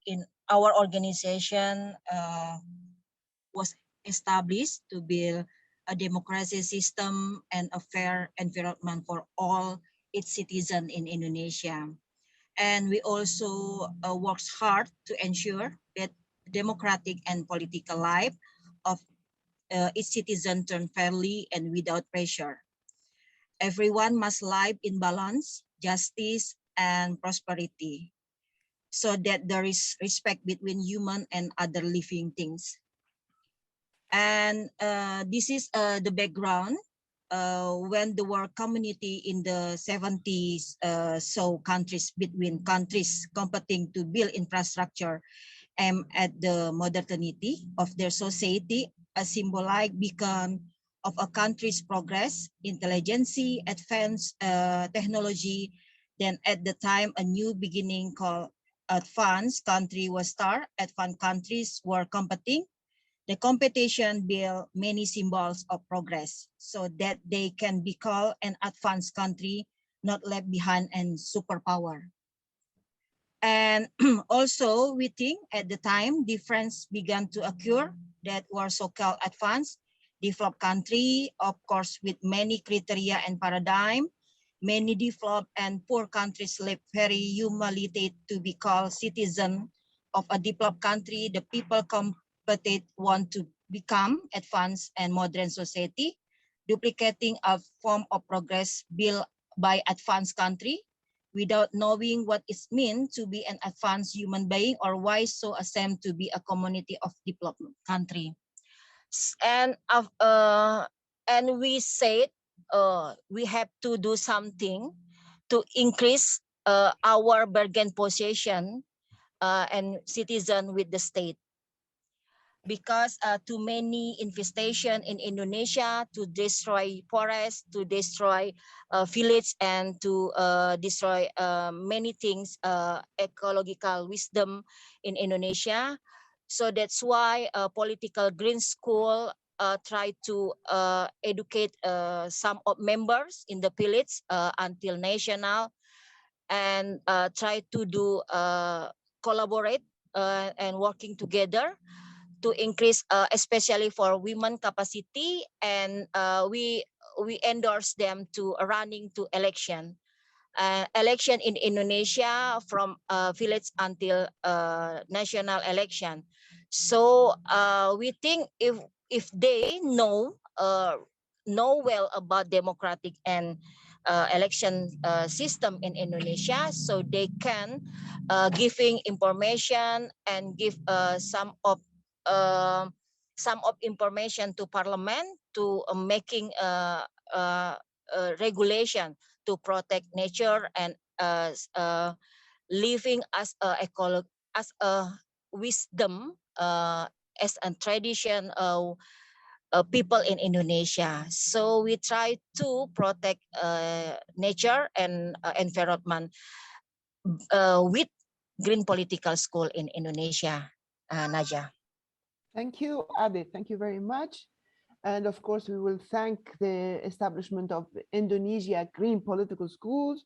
in our organization was established to build a democracy system and a fair environment for all its citizens in Indonesia. And we also works hard to ensure that democratic and political life of its citizens turn fairly and without pressure. Everyone must live in balance, justice, and prosperity, so that there is respect between human and other living things. And this is the background when the world community in the 70s saw countries between countries competing to build infrastructure aimed at the modernity of their society, a symbolic beacon of a country's progress, intelligence, advanced technology. Then at the time, a new beginning called advanced country was started. Advanced countries were competing. The competition built many symbols of progress so that they can be called an advanced country, not left behind and superpower. And also we think at the time difference began to occur that were so-called advanced, developed country, of course with many criteria and paradigm. Many developed and poor countries live very humiliated to be called citizen of a developed country. The people want to become advanced and modern society, duplicating a form of progress built by advanced country without knowing what it means to be an advanced human being, or why so assumed to be a community of developed country. And we said we have to do something to increase our bargain position and citizen with the state. Because too many infestation in Indonesia to destroy forests, to destroy village, and to destroy many things, ecological wisdom in Indonesia. So that's why political green school try to educate some of members in the village until national, and try to do collaborate and working together to increase, especially for women capacity, and we endorse them to running to election. Election in Indonesia from village until national election. So we think if they know well about democratic and election system in Indonesia, so they can giving information and give some of information to parliament to making regulation to protect nature and living as a wisdom, as a tradition people in Indonesia. So we try to protect nature and environment with Green Political School in Indonesia, Naja. Thank you, Ade. Thank you very much. And of course, we will thank the establishment of the Indonesia Green Political Schools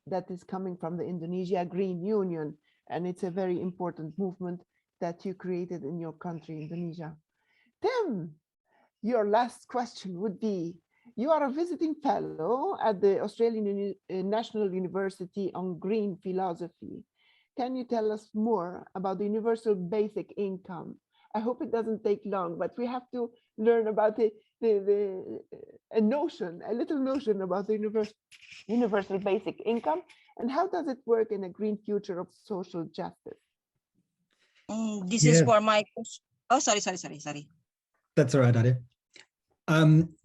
that is coming from the Indonesia Green Union. And it's a very important movement that you created in your country, Indonesia. Tim, your last question would be, you are a visiting fellow at the Australian National University on Green Philosophy. Can you tell us more about the universal basic income? I hope it doesn't take long, but we have to learn about a little notion about the universal basic income, and how does it work in a green future of social justice? This is for my, oh, sorry. That's all right, Ade.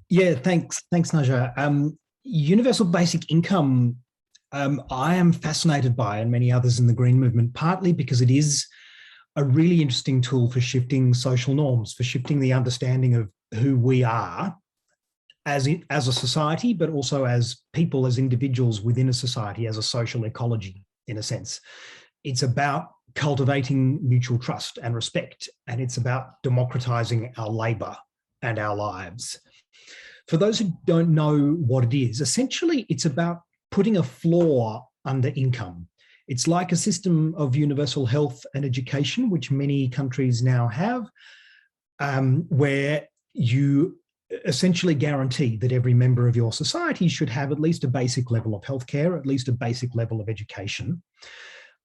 Yeah, thanks, Naja. Universal basic income, I am fascinated by, and many others in the green movement, partly because it is a really interesting tool for shifting social norms, for shifting the understanding of who we are as a society, but also as people, as individuals within a society, as a social ecology, in a sense. It's about cultivating mutual trust and respect, and it's about democratizing our labor and our lives. For those who don't know what it is, essentially it's about putting a floor under income. It's like a system of universal health and education, which many countries now have, where you essentially guarantee that every member of your society should have at least a basic level of healthcare, at least a basic level of education.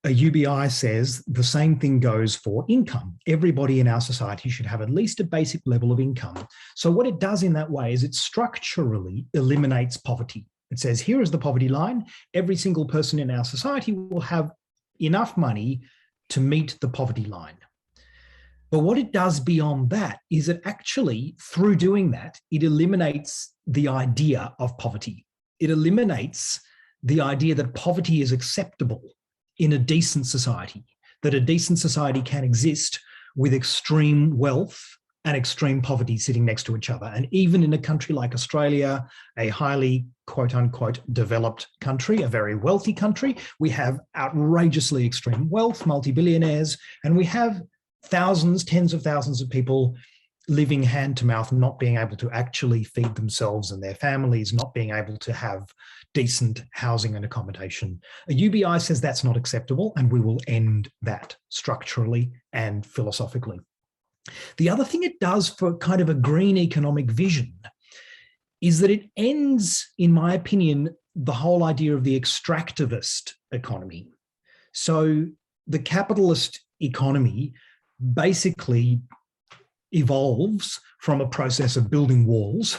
A UBI says the same thing goes for income. Everybody in our society should have at least a basic level of income. So what it does in that way is it structurally eliminates poverty. It says, here is the poverty line. Every single person in our society will have enough money to meet the poverty line. But what it does beyond that is it actually, through doing that, it eliminates the idea of poverty. It eliminates the idea that poverty is acceptable in a decent society, that a decent society can exist with extreme wealth and extreme poverty sitting next to each other. And even in a country like Australia, a highly quote unquote developed country, a very wealthy country, we have outrageously extreme wealth, multi-billionaires, and we have thousands, tens of thousands of people living hand to mouth, not being able to actually feed themselves and their families, not being able to have decent housing and accommodation. A UBI says that's not acceptable, and we will end that structurally and philosophically. The other thing it does for kind of a green economic vision is that it ends, in my opinion, the whole idea of the extractivist economy. So the capitalist economy basically evolves from a process of building walls,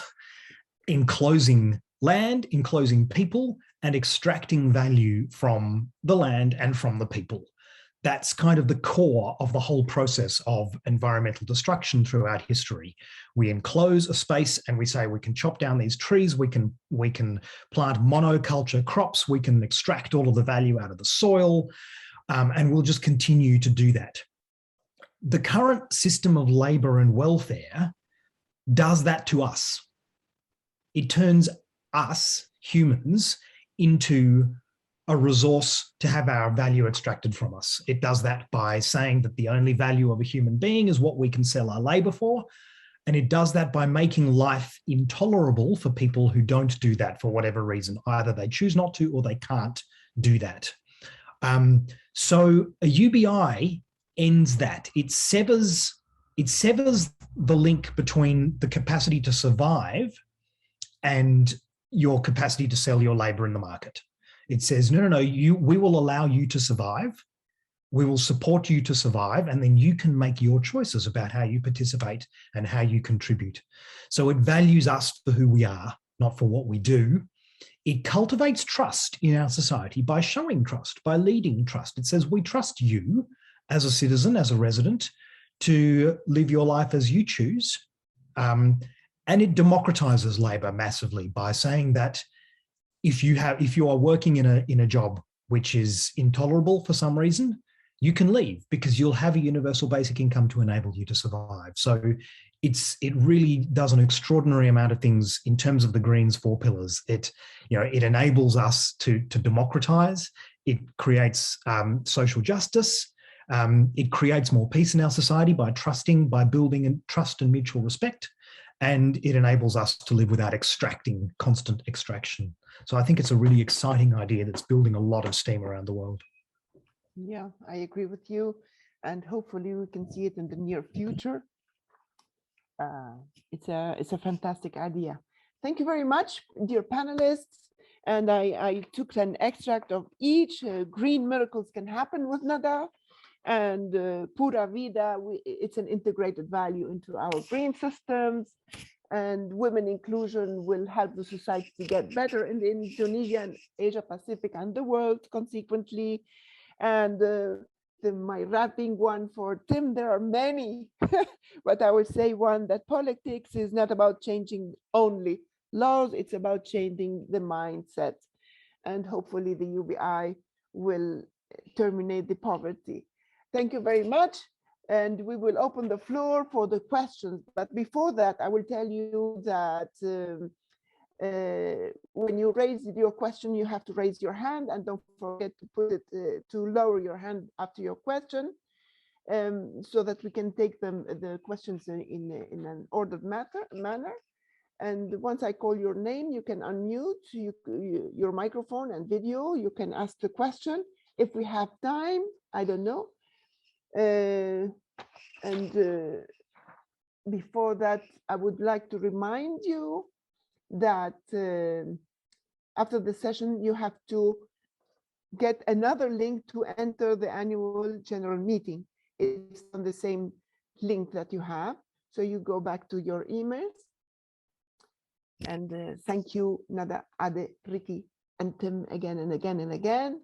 enclosing land, enclosing people, and extracting value from the land and from the people. That's kind of the core of the whole process of environmental destruction throughout history. We enclose a space and we say we can chop down these trees, we can plant monoculture crops, we can extract all of the value out of the soil, and we'll just continue to do that. The current system of labor and welfare does that to us. It turns us, humans, into a resource to have our value extracted from us. It does that by saying that the only value of a human being is what we can sell our labor for. And it does that by making life intolerable for people who don't do that for whatever reason. Either they choose not to or they can't do that. So a UBI ends that. It severs the link between the capacity to survive and your capacity to sell your labor in the market. It says, no, we will allow you to survive. We will support you to survive, and then you can make your choices about how you participate and how you contribute. So it values us for who we are, not for what we do. It cultivates trust in our society by showing trust, by leading trust. It says, we trust you as a citizen, as a resident, to live your life as you choose. And it democratizes labor massively by saying that if you are working in a job which is intolerable for some reason, you can leave because you'll have a universal basic income to enable you to survive. So it really does an extraordinary amount of things in terms of the Greens 4 pillars. It enables us to democratize. It creates social justice. It creates more peace in our society by building trust and mutual respect. And it enables us to live without constant extraction. So I think it's a really exciting idea that's building a lot of steam around the world. Yeah, I agree with you. And hopefully we can see it in the near future. It's a fantastic idea. Thank you very much, dear panelists. And I took an extract of each. Green miracles can happen with Nada. And Pura Vida, it's an integrated value into our green systems. And women inclusion will help the society to get better in Indonesia and Asia Pacific and the world consequently. And my wrapping one for Tim, there are many, but I will say one that politics is not about changing only laws, it's about changing the mindset. And hopefully the UBI will terminate the poverty. Thank you very much. And we will open the floor for the questions. But before that, I will tell you that when you raise your question, you have to raise your hand, and don't forget to put it to lower your hand after your question, so that we can take the questions in an ordered manner. And once I call your name, you can unmute your microphone and video. You can ask the question. If we have time, I don't know. Before that, I would like to remind you that after the session, you have to get another link to enter the annual general meeting. It's on the same link that you have. So you go back to your emails. And thank you, Nada, Ade, Ricky, and Tim again and again and again.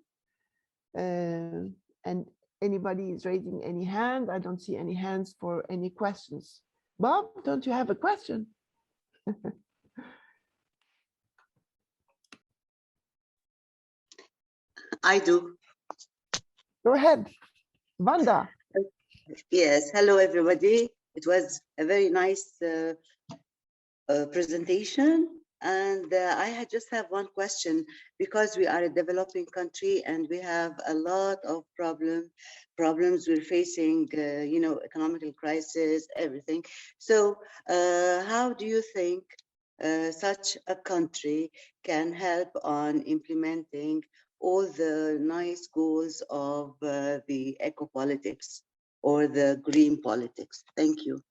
And anybody is raising any hand? I don't see any hands for any questions. Bob, don't you have a question? I do. Go ahead, Vanda. Yes, hello everybody. It was a very nice presentation. And I just have one question, because we are a developing country and we have a lot of problems we're facing, economical crisis, everything. So how do you think such a country can help on implementing all the nice goals of the eco politics or the green politics? Thank you.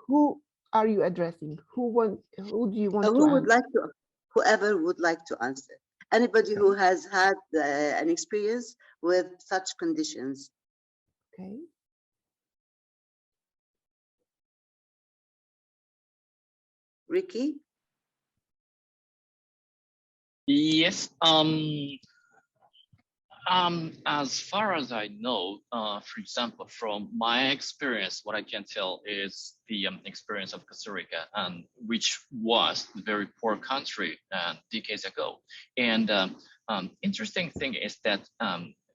Who are you addressing? Who do you want to whoever would like to answer. Anybody who has had an experience with such conditions. Okay. Ricky? Yes. As far as I know, for example, from my experience, what I can tell is the experience of Costa Rica, which was a very poor country decades ago. And interesting thing is that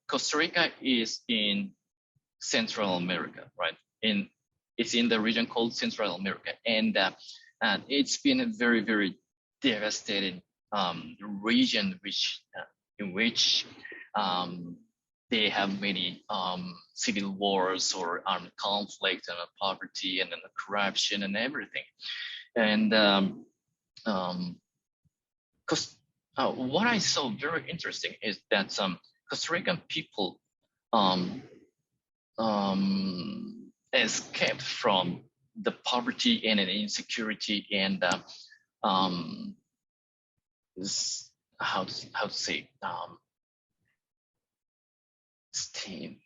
Costa Rica is in Central America, right? It's in the region called Central America, and it's been a very, very devastating region, in which they have many civil wars or armed conflict and poverty and corruption and everything. And what I saw very interesting is that Costa Rican people escaped from the poverty and insecurity and how to say steam,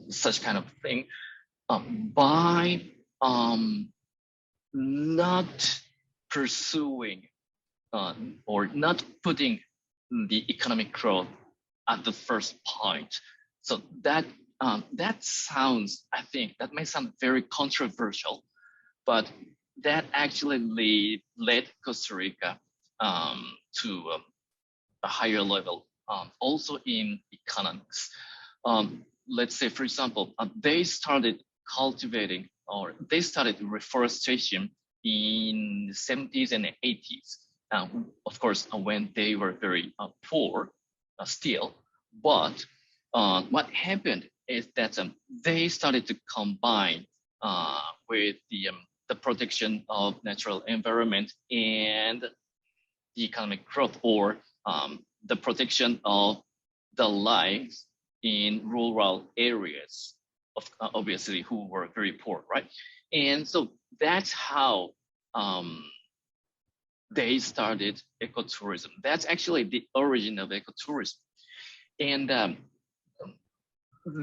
such kind of thing, by not pursuing or not putting the economic growth at the first point. So that sounds, I think that may sound very controversial, but that actually led Costa Rica to a higher level, also in economics. Let's say, for example, they started cultivating, or they started reforestation in the 70s and 80s. Of course, when they were very poor still, but what happened is that they started to combine with the protection of natural environment and the economic growth, or the protection of the lives in rural areas, of obviously who were very poor, right? And so that's how they started ecotourism. That's actually the origin of ecotourism. And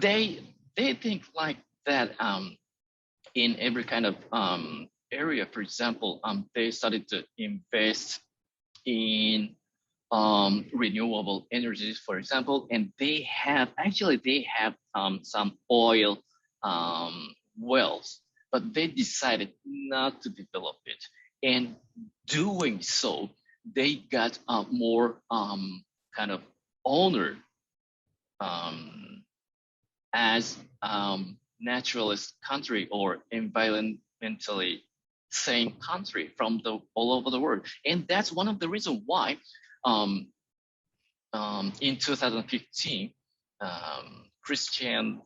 they think like that in every kind of area. For example, they started to invest in renewable energies, for example, and they have some oil wells, but they decided not to develop it. And doing so, they got more kind of honored as naturalist country or environmentally sane country from all over the world. And that's one of the reasons why in 2015, Christiana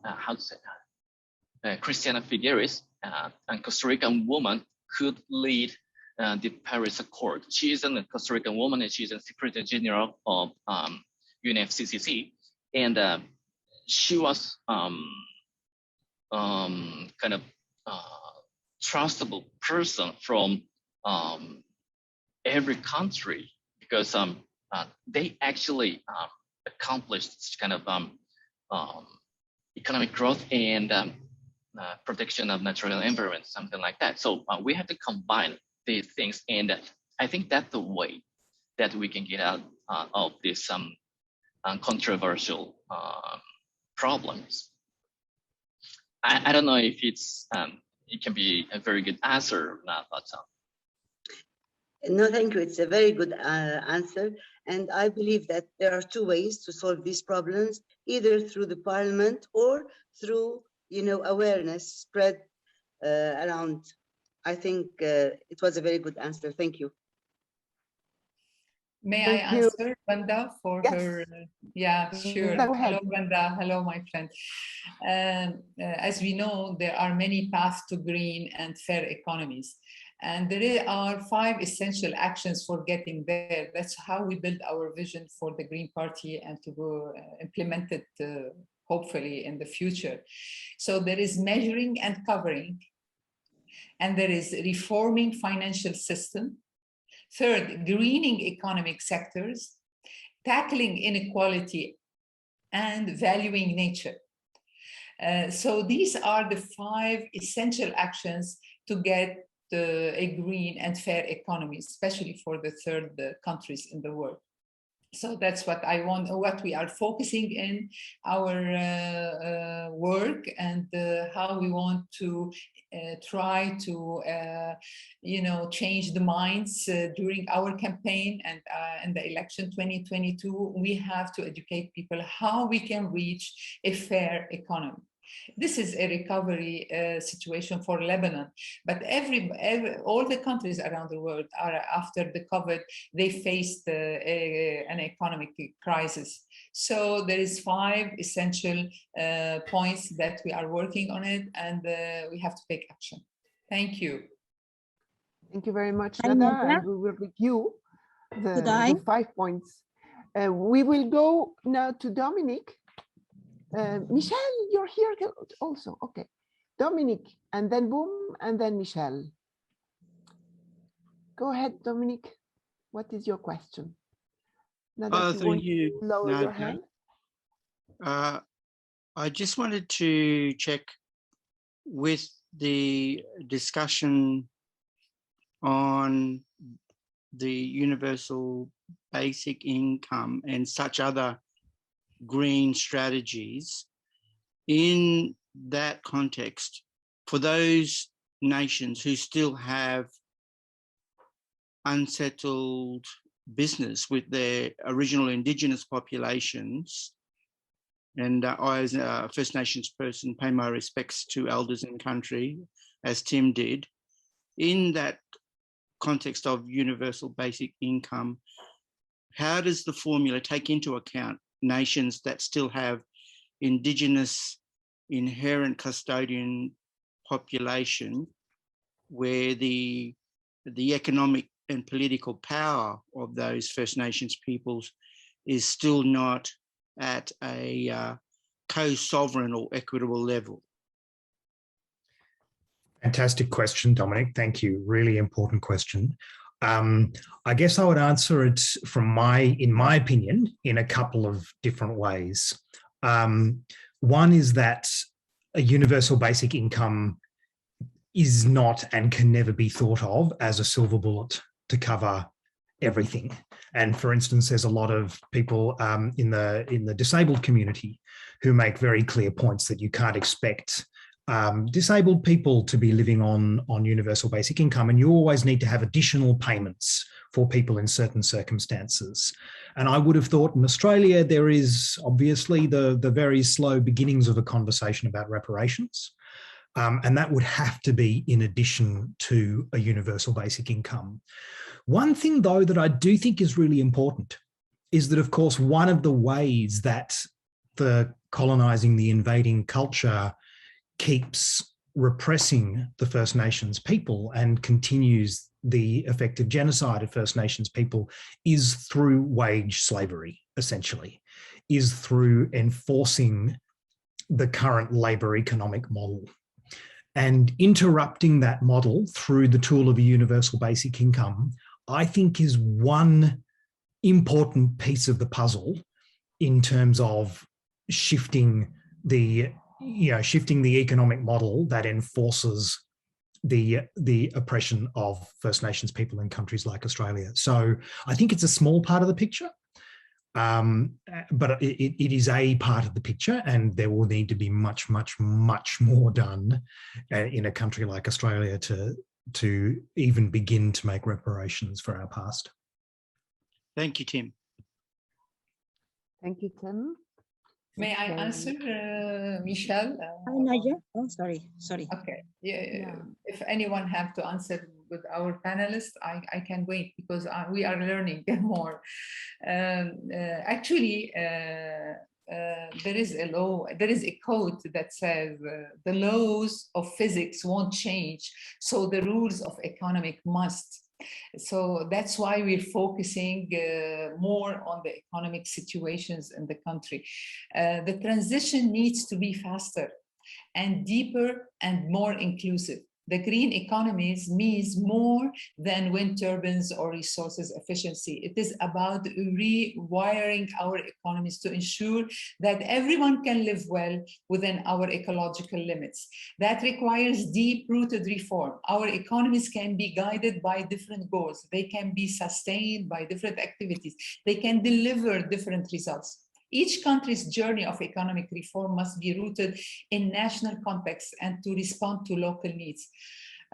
Figueres, a Costa Rican woman, could lead the Paris Accord. She is a Costa Rican woman, and she's a Secretary General of UNFCCC, and she was kind of trustable person from every country, because they actually accomplished kind of economic growth and protection of natural environment, something like that. So we have to combine these things, and I think that's the way that we can get out of this controversial problems. I don't know if it can be a very good answer or not, but no, thank you. It's a very good answer. And I believe that there are two ways to solve these problems, either through the parliament or through, awareness spread around. I think it was a very good answer. Thank you. May Thank I you. answer Wanda for Yes. her? Yeah, sure. Go ahead. Hello, Wanda. Hello, my friend. As we know, there are many paths to green and fair economies. And there are 5 essential actions for getting there. That's how we build our vision for the Green Party and to go implement it hopefully in the future. So there is measuring and covering, and there is reforming financial system. Third, greening economic sectors, tackling inequality, and valuing nature. So these are the 5 essential actions to get a green and fair economy, especially for the third countries in the world. So that's what I want, what we are focusing in our work, and how we want to try to, change the minds during our campaign and in the election 2022. We have to educate people how we can reach a fair economy. This is a recovery situation for Lebanon, but all the countries around the world are, after the COVID, they faced an economic crisis. So there is 5 essential points that we are working on it, and we have to take action. Thank you. Thank you very much, And Nada, Nada? and we will review Could I? the 5 points. We will go now to Dominic. Michelle, you're here also. Okay, Dominic, and then Boom, and then Michelle. Go ahead, Dominic. What is your question? Nada, Thank you, lower your Nadia. hand. I just wanted to check with the discussion on the universal basic income and such other green strategies. In that context, for those nations who still have unsettled business with their original indigenous populations, and I, as a First Nations person, pay my respects to elders in country, as Tim did. In that context of universal basic income, how does the formula take into account nations that still have indigenous inherent custodian population, where the economic and political power of those First Nations peoples is still not at a co-sovereign or equitable level? Fantastic question, Dominic. Thank you. Really important question. I guess I would answer it in my opinion, in a couple of different ways. One is that a universal basic income is not and can never be thought of as a silver bullet to cover everything. And for instance, there's a lot of people in the disabled community who make very clear points that you can't expect disabled people to be living on universal basic income, and you always need to have additional payments for people in certain circumstances. And I would have thought in Australia, there is obviously the very slow beginnings of a conversation about reparations. And that would have to be in addition to a universal basic income. One thing, though, that I do think is really important is that, of course, one of the ways that the colonising, the invading culture keeps repressing the First Nations people and continues the effective genocide of First Nations people is through wage slavery, essentially, is through enforcing the current labour economic model. And interrupting that model through the tool of a universal basic income, I think, is one important piece of the puzzle in terms of shifting the economic model that enforces the oppression of First Nations people in countries like Australia. So I think it's a small part of the picture, but it is a part of the picture, and there will need to be much, much, much more done in a country like Australia to even begin to make reparations for our past. Thank you, Tim. Thank you, Tim. May I answer, Michelle? Hi, Nadia. Oh, sorry. Okay. Yeah. If anyone have to answer with our panelists, I can wait, because we are learning more. Actually, there is a law, there is a code that says the laws of physics won't change, so the rules of economic must. So that's why we're focusing more on the economic situations in the country. The transition needs to be faster and deeper and more inclusive. The green economies means more than wind turbines or resources efficiency. It is about rewiring our economies to ensure that everyone can live well within our ecological limits. That requires deep-rooted reform. Our economies can be guided by different goals. They can be sustained by different activities. They can deliver different results. Each country's journey of economic reform must be rooted in national context and to respond to local needs.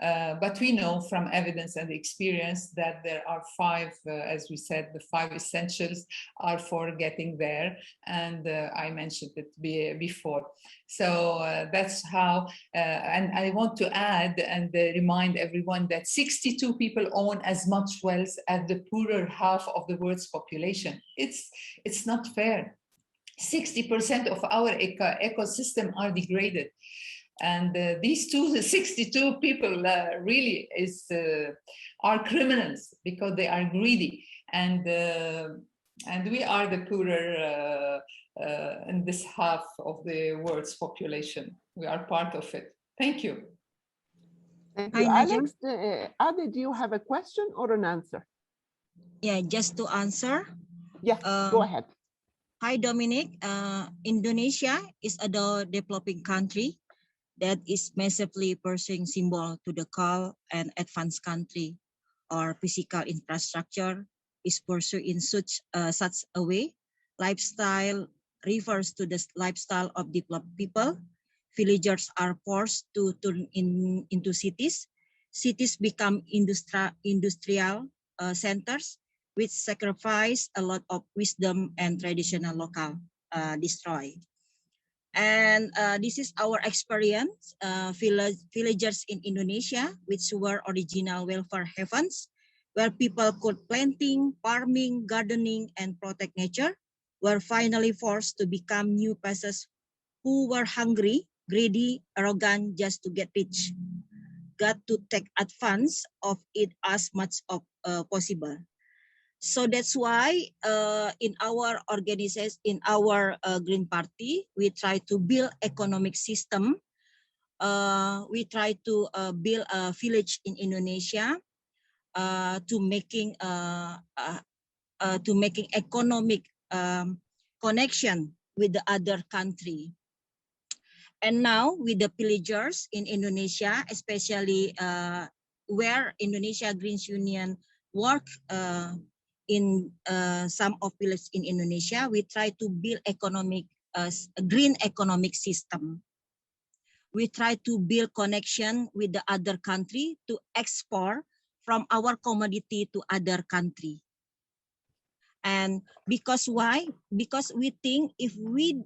But we know from evidence and experience that there are five, as we said, the 5 essentials are for getting there. And I mentioned it before. So that's how, and I want to add and remind everyone that 62 people own as much wealth as the poorer half of the world's population. It's not fair. 60% of our ecosystem are degraded. And these 62 people really are criminals because they are greedy. And we are the poorer in this half of the world's population. We are part of it. Thank you. Thank you. Hi, Alex, Ade, do you have a question or an answer? Yeah, just to answer. Yeah, go ahead. Hi, Dominic. Indonesia is a developing country that is massively pursuing symbol to the call and advanced country or physical infrastructure is pursued in such a way. Lifestyle refers to the lifestyle of developed people. Villagers are forced to turn into cities. Cities become industrial centers, which sacrifice a lot of wisdom and traditional local destroy. And this is our experience. Villagers in Indonesia, which were original welfare havens, where people could planting, farming, gardening, and protect nature, were finally forced to become new peasants who were hungry, greedy, arrogant, just to get rich. Got to take advantage of it as much as possible. So that's why in our organization, in our Green Party, we try to build economic system. We try to build a village in Indonesia to making economic connection with the other country. And now with the villagers in Indonesia, especially where Indonesia Greens Union work in some of villages in Indonesia, we try to build green economic system. We try to build connection with the other country to export from our commodity to other country. And because why? Because we think if we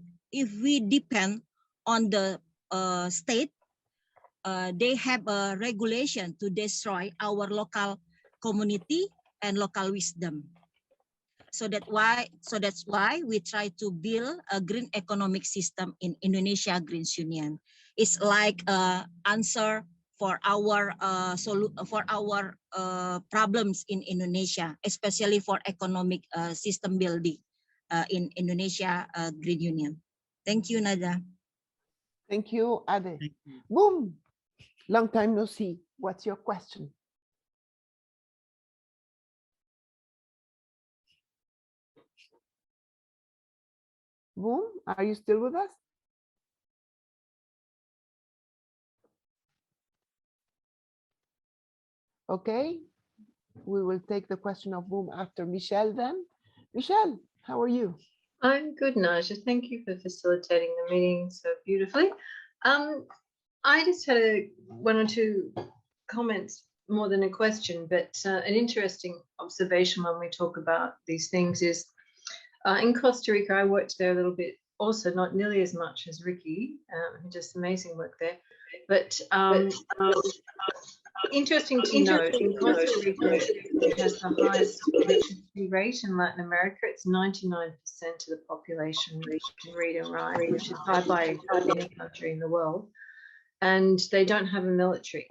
depend on the state, they have a regulation to destroy our local community and local wisdom. So that's why we try to build a green economic system in Indonesia Greens Union. It's like answer for our problems in Indonesia, especially for economic system building in Indonesia Green Union. Thank you, Nada. Thank you, Ade. Boom. Long time no see. What's your question? Boom, are you still with us? Okay, we will take the question of Boom after Michelle then. Michelle, how are you? I'm good, Naja. Thank you for facilitating the meeting so beautifully. I just had one or two comments more than a question, but an interesting observation when we talk about these things is in Costa Rica, I worked there a little bit, also not nearly as much as Ricky, just amazing work there. But interesting to note, in Costa Rica, it has the highest literacy rate in Latin America. It's 99% of the population can read and write, which is high by any country in the world. And they don't have a military.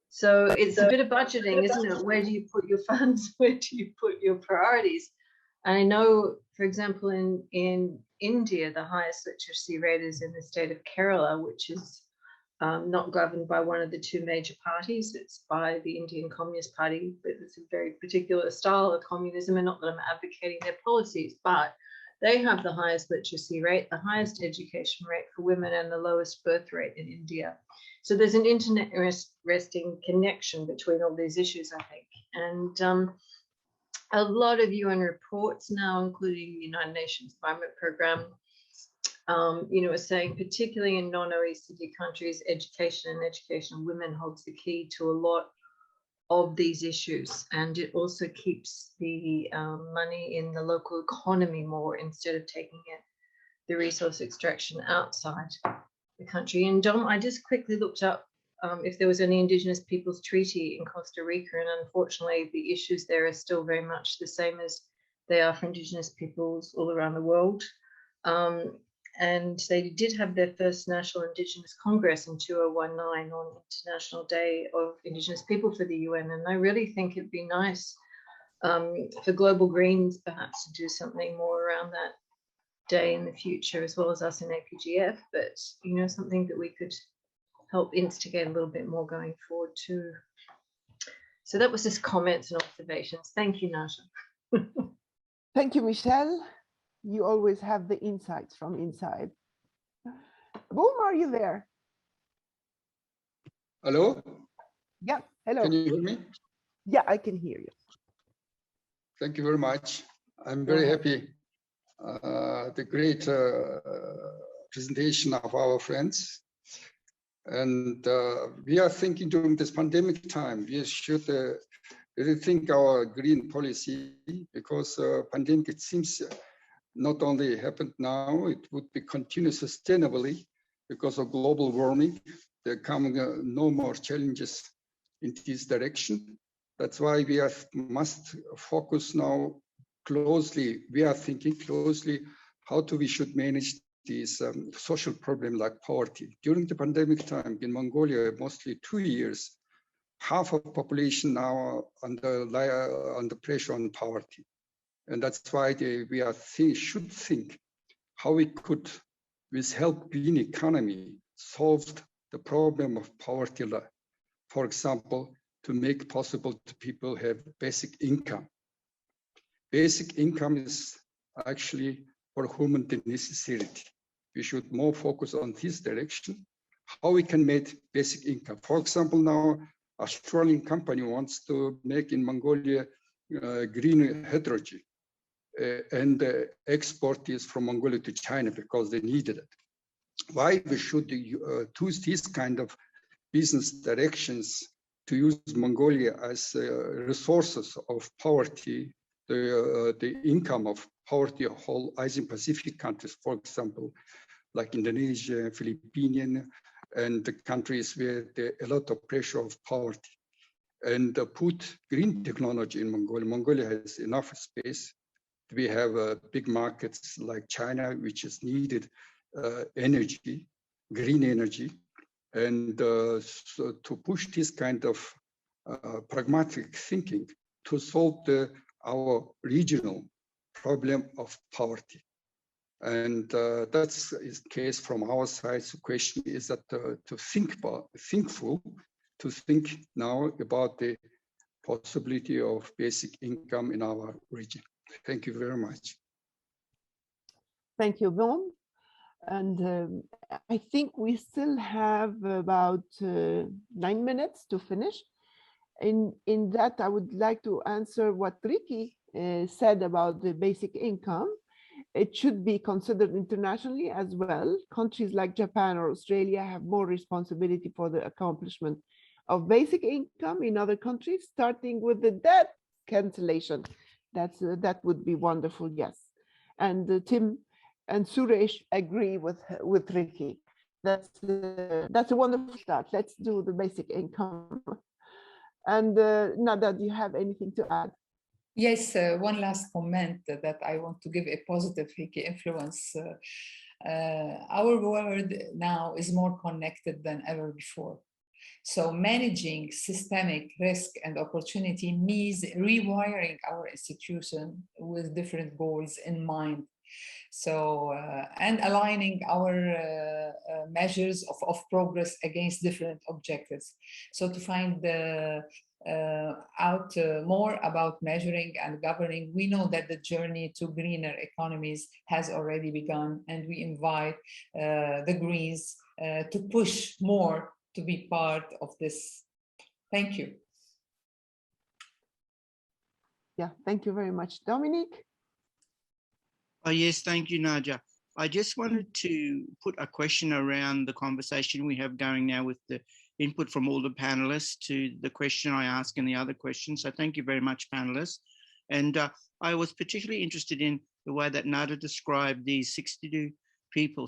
So it's a bit of budgeting, isn't it? Where do you put your funds? Where do you put your priorities? And I know, for example, in India, the highest literacy rate is in the state of Kerala, which is not governed by one of the two major parties. It's by the Indian Communist Party, but it's a very particular style of communism, and not that I'm advocating their policies, but they have the highest literacy rate, the highest education rate for women, and the lowest birth rate in India. So there's an interesting connection between all these issues, I think. And a lot of UN reports now, including the United Nations Environment Programme, are saying, particularly in non-OECD countries, education of women holds the key to a lot of these issues, and it also keeps the money in the local economy more, instead of taking the resource extraction outside the country. And Dom, I just quickly looked up if there was any Indigenous Peoples Treaty in Costa Rica, and unfortunately the issues there are still very much the same as they are for Indigenous peoples all around the world. And they did have their first National Indigenous Congress in 2019 on International Day of Indigenous People for the UN. And I really think it'd be nice for Global Greens perhaps to do something more around that day in the future, as well as us in APGF, but something that we could help instigate a little bit more going forward too. So that was just comments and observations. Thank you, Naja. Thank you, Michelle. You always have the insights from inside. Boom, are you there? Hello? Yeah, hello. Can you hear me? Yeah, I can hear you. Thank you very much. I'm very happy. The great presentation of our friends. And we are thinking during this pandemic time, we should rethink our green policy, because pandemic, it seems, not only happened now, it would be continue sustainably because of global warming. There are coming no more challenges in this direction. That's why we must focus now closely. We are thinking closely how we should manage these social problems like poverty. During the pandemic time in Mongolia, mostly 2 years, half of population now under pressure on poverty. And that's why we should think how we could, with help green economy, solve the problem of poverty. For example, to make possible to people have basic income. Basic income is actually for human necessity. We should more focus on this direction, how we can make basic income. For example, now Australian company wants to make in Mongolia green hydrogen. And the export is from Mongolia to China because they needed it. Why we should choose these kind of business directions to use Mongolia as resources of poverty, the income of poverty of whole Asian Pacific countries, for example, like Indonesia, Philippines, and the countries where there a lot of pressure of poverty. And put green technology in Mongolia. Mongolia has enough space. We have big markets like China, which is needed energy, green energy, and so to push this kind of pragmatic thinking to solve our regional problem of poverty. And that's the case from our side. The question is that to think now about the possibility of basic income in our region. Thank you very much. Thank you, Boom. And I think we still have about 9 minutes to finish. In that, I would like to answer what Ricky said about the basic income. It should be considered internationally as well. Countries like Japan or Australia have more responsibility for the accomplishment of basic income in other countries, starting with the debt cancellation. That would be wonderful, yes. And Tim and Suresh agree with Ricky. That's a wonderful start. Let's do the basic income. And Nada, do you have anything to add? Yes, one last comment that I want to give a positive Ricky influence. Our world now is more connected than ever before. So managing systemic risk and opportunity means rewiring our institution with different goals in mind. So, and aligning our measures of progress against different objectives. So to find out more about measuring and governing, we know that the journey to greener economies has already begun, and we invite the Greens to push more to be part of this. Thank you. Yeah, thank you very much. Dominic? Oh, yes, thank you, Naja. I just wanted to put a question around the conversation we have going now with the input from all the panelists to the question I ask and the other questions. So thank you very much, panelists. And I was particularly interested in the way that Nada described these 62 people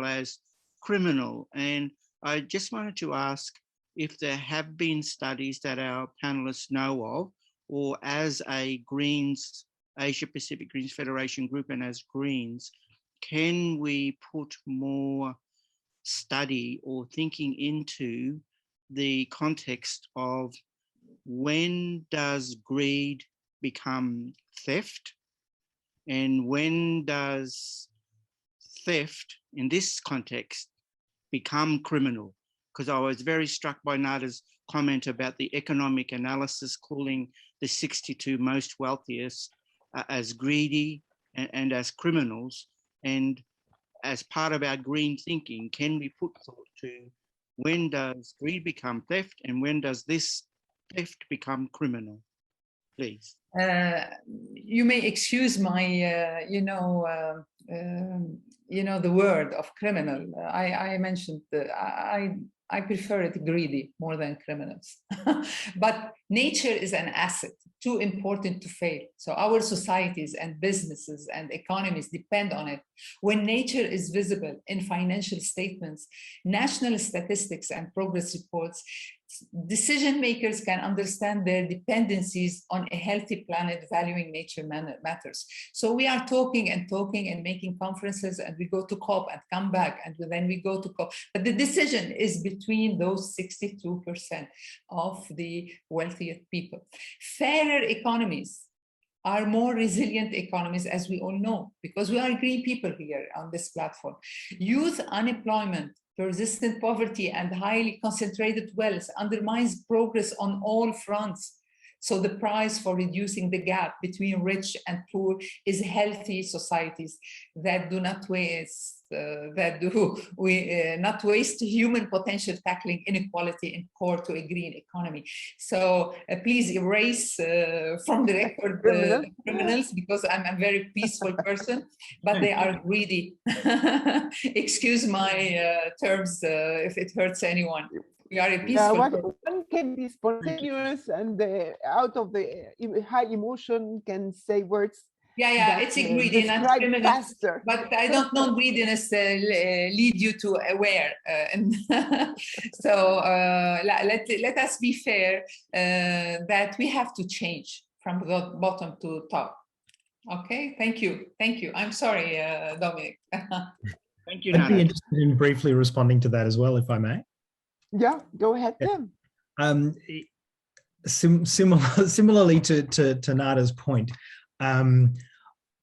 as criminal. And I just wanted to ask if there have been studies that our panelists know of, or as a Greens, Asia Pacific Greens Federation group and as Greens, can we put more study or thinking into the context of when does greed become theft, and when does theft in this context become criminal? Because I was very struck by Nada's comment about the economic analysis calling the 62 most wealthiest as greedy and as criminals. And as part of our green thinking, can we put thought to when does greed become theft and when does this theft become criminal, please? You may excuse my, the word of criminal. I mentioned I prefer it greedy more than criminals. But nature is an asset, too important to fail. So our societies and businesses and economies depend on it. When nature is visible in financial statements, national statistics and progress reports, decision makers can understand their dependencies on a healthy planet valuing nature matters. So we are talking and making conferences, and we go to COP and come back, and then we go to COP. But the decision is between those 62% of the wealthiest people. Fairer economies are more resilient economies, as we all know, because we are green people here on this platform. Youth unemployment, persistent poverty, and highly concentrated wealth undermines progress on all fronts. So the price for reducing the gap between rich and poor is healthy societies that do not waste not waste human potential tackling inequality in core to a green economy. So please erase from the record the criminals, because I'm a very peaceful person, but they are greedy. Excuse my terms if it hurts anyone. We are a peaceful person. One can be spontaneous and out of the high emotion can say words. Yeah, it's a greedy, not criminals. But I don't know greediness lead you to aware. So let us be fair that we have to change from the bottom to top. Okay, thank you. I'm sorry, Dominic. Thank you, I'd be interested in briefly responding to that as well, if I may. Yeah, go ahead, Tim. Similarly to Nada's point,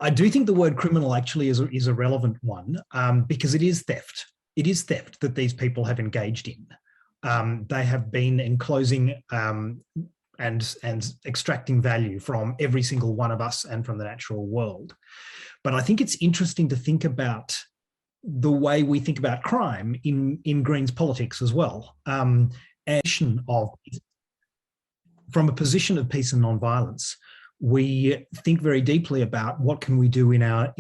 I do think the word criminal actually is a relevant one because it is theft. It is theft that these people have engaged in. They have been enclosing and extracting value from every single one of us and from the natural world. But I think it's interesting to think about the way we think about crime in Greens politics as well. From a position of peace and non-violence, we think very deeply about what can we do in our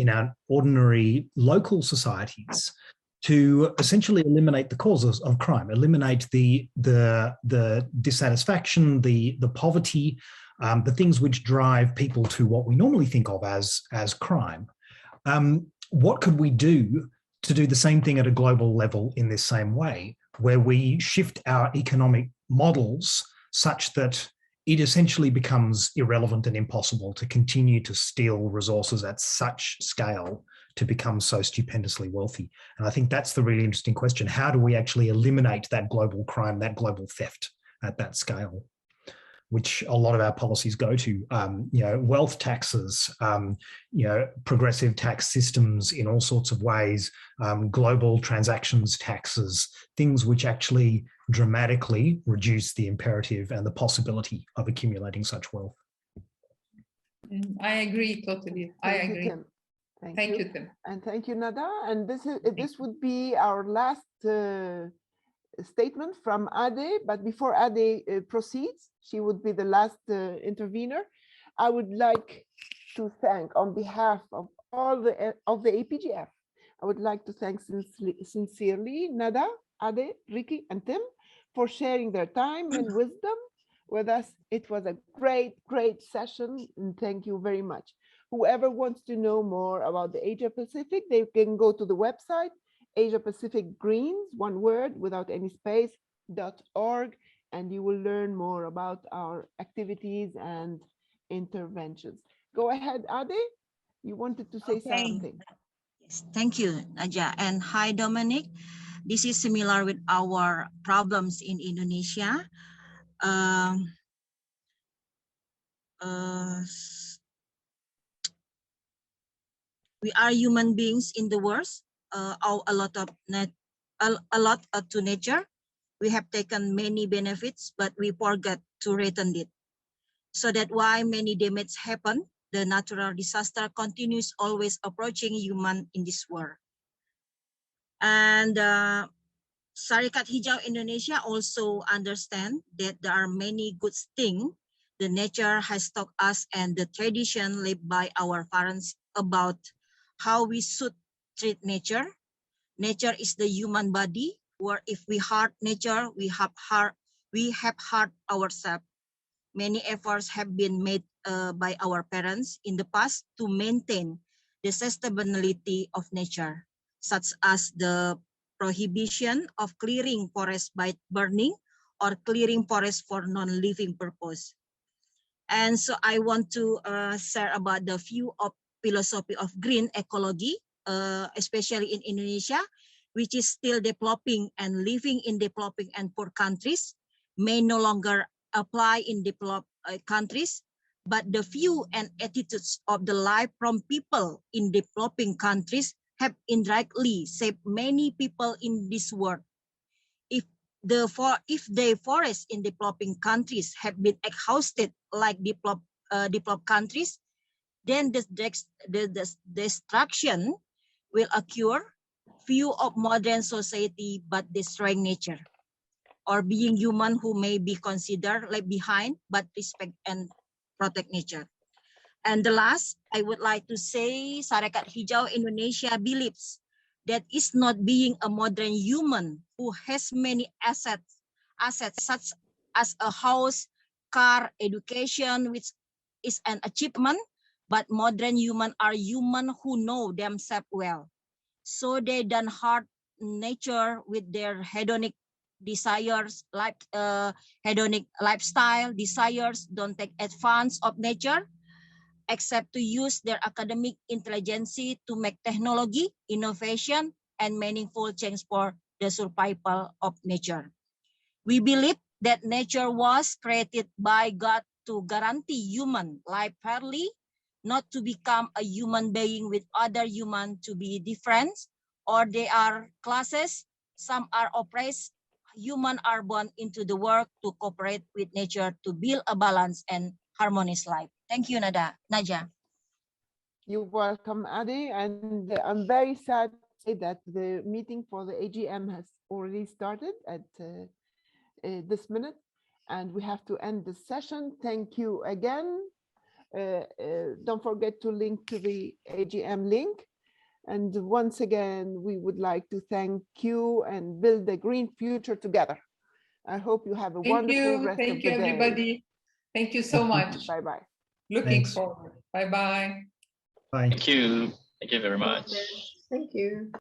ordinary local societies to essentially eliminate the causes of crime, eliminate the dissatisfaction, the poverty, the things which drive people to what we normally think of as crime. What could we do to do the same thing at a global level in this same way, where we shift our economic models such that it essentially becomes irrelevant and impossible to continue to steal resources at such scale to become so stupendously wealthy? And I think that's the really interesting question. How do we actually eliminate that global crime, that global theft at that scale? which a lot of our policies go to. Wealth taxes, progressive tax systems in all sorts of ways, global transactions taxes, things which actually dramatically reduce the imperative and the possibility of accumulating such wealth. I agree totally. I agree. Tim. Thank you, Tim. And thank you, Nada. And this would be our last statement from Ade. But before Ade proceeds, she would be the last intervener. I would like to thank, on behalf of all the APGF, I would like to thank sincerely Nada, Ade, Ricky, and Tim for sharing their time and wisdom with us. It was a great session, and thank you very much. Whoever wants to know more about the Asia Pacific, they can go to the website, Asia Pacific Greens, one word, without any space, .org, and you will learn more about our activities and interventions. Go ahead, Ade. You wanted to say something. Yes, thank you, Nadia. And hi, Dominic. This is similar with our problems in Indonesia. We are human beings in the world. Owe a lot to nature. We have taken many benefits, but we forget to return it. So that's why many damage happen. The natural disaster continues always approaching human in this world. And Syarikat Hijau Indonesia also understand that there are many good things the nature has taught us and the tradition lived by our parents about how we should treat nature. Nature is the human body, where if we hurt nature, we have hurt ourselves. Many efforts have been made by our parents in the past to maintain the sustainability of nature, such as the prohibition of clearing forests by burning or clearing forests for non-living purpose. And so I want to share about the view of philosophy of green ecology, especially in Indonesia, which is still developing and living in developing and poor countries, may no longer apply in developed countries, but the view and attitudes of the life from people in developing countries have indirectly shaped many people in this world. If the forests in developing countries have been exhausted like developed countries, then the destruction will occur. Few of modern society, but destroying nature, or being human who may be considered left behind, but respect and protect nature. And the last, I would like to say, Syarikat Hijau Indonesia believes that it's not being a modern human who has many assets such as a house, car, education, which is an achievement, but modern humans are human who know themselves well. So they don't hurt nature with their hedonic desires, hedonic lifestyle desires, don't take advantage of nature, except to use their academic intelligence to make technology, innovation, and meaningful change for the survival of nature. We believe that nature was created by God to guarantee human life fairly, not to become a human being with other humans to be different, or they are classes, some are oppressed, humans are born into the world to cooperate with nature to build a balanced and harmonious life. Thank you, Nadia. You're welcome, Ade. And I'm very sad to say that the meeting for the AGM has already started at this minute, and we have to end the session. Thank you again. Don't forget to link to the AGM link. And once again, we would like to thank you and build a green future together. I hope you have a wonderful rest of the day. Thank you, everybody. Thank you so much. Bye-bye. Looking forward. Bye-bye. Bye. Thank you. Thank you very much. Thank you.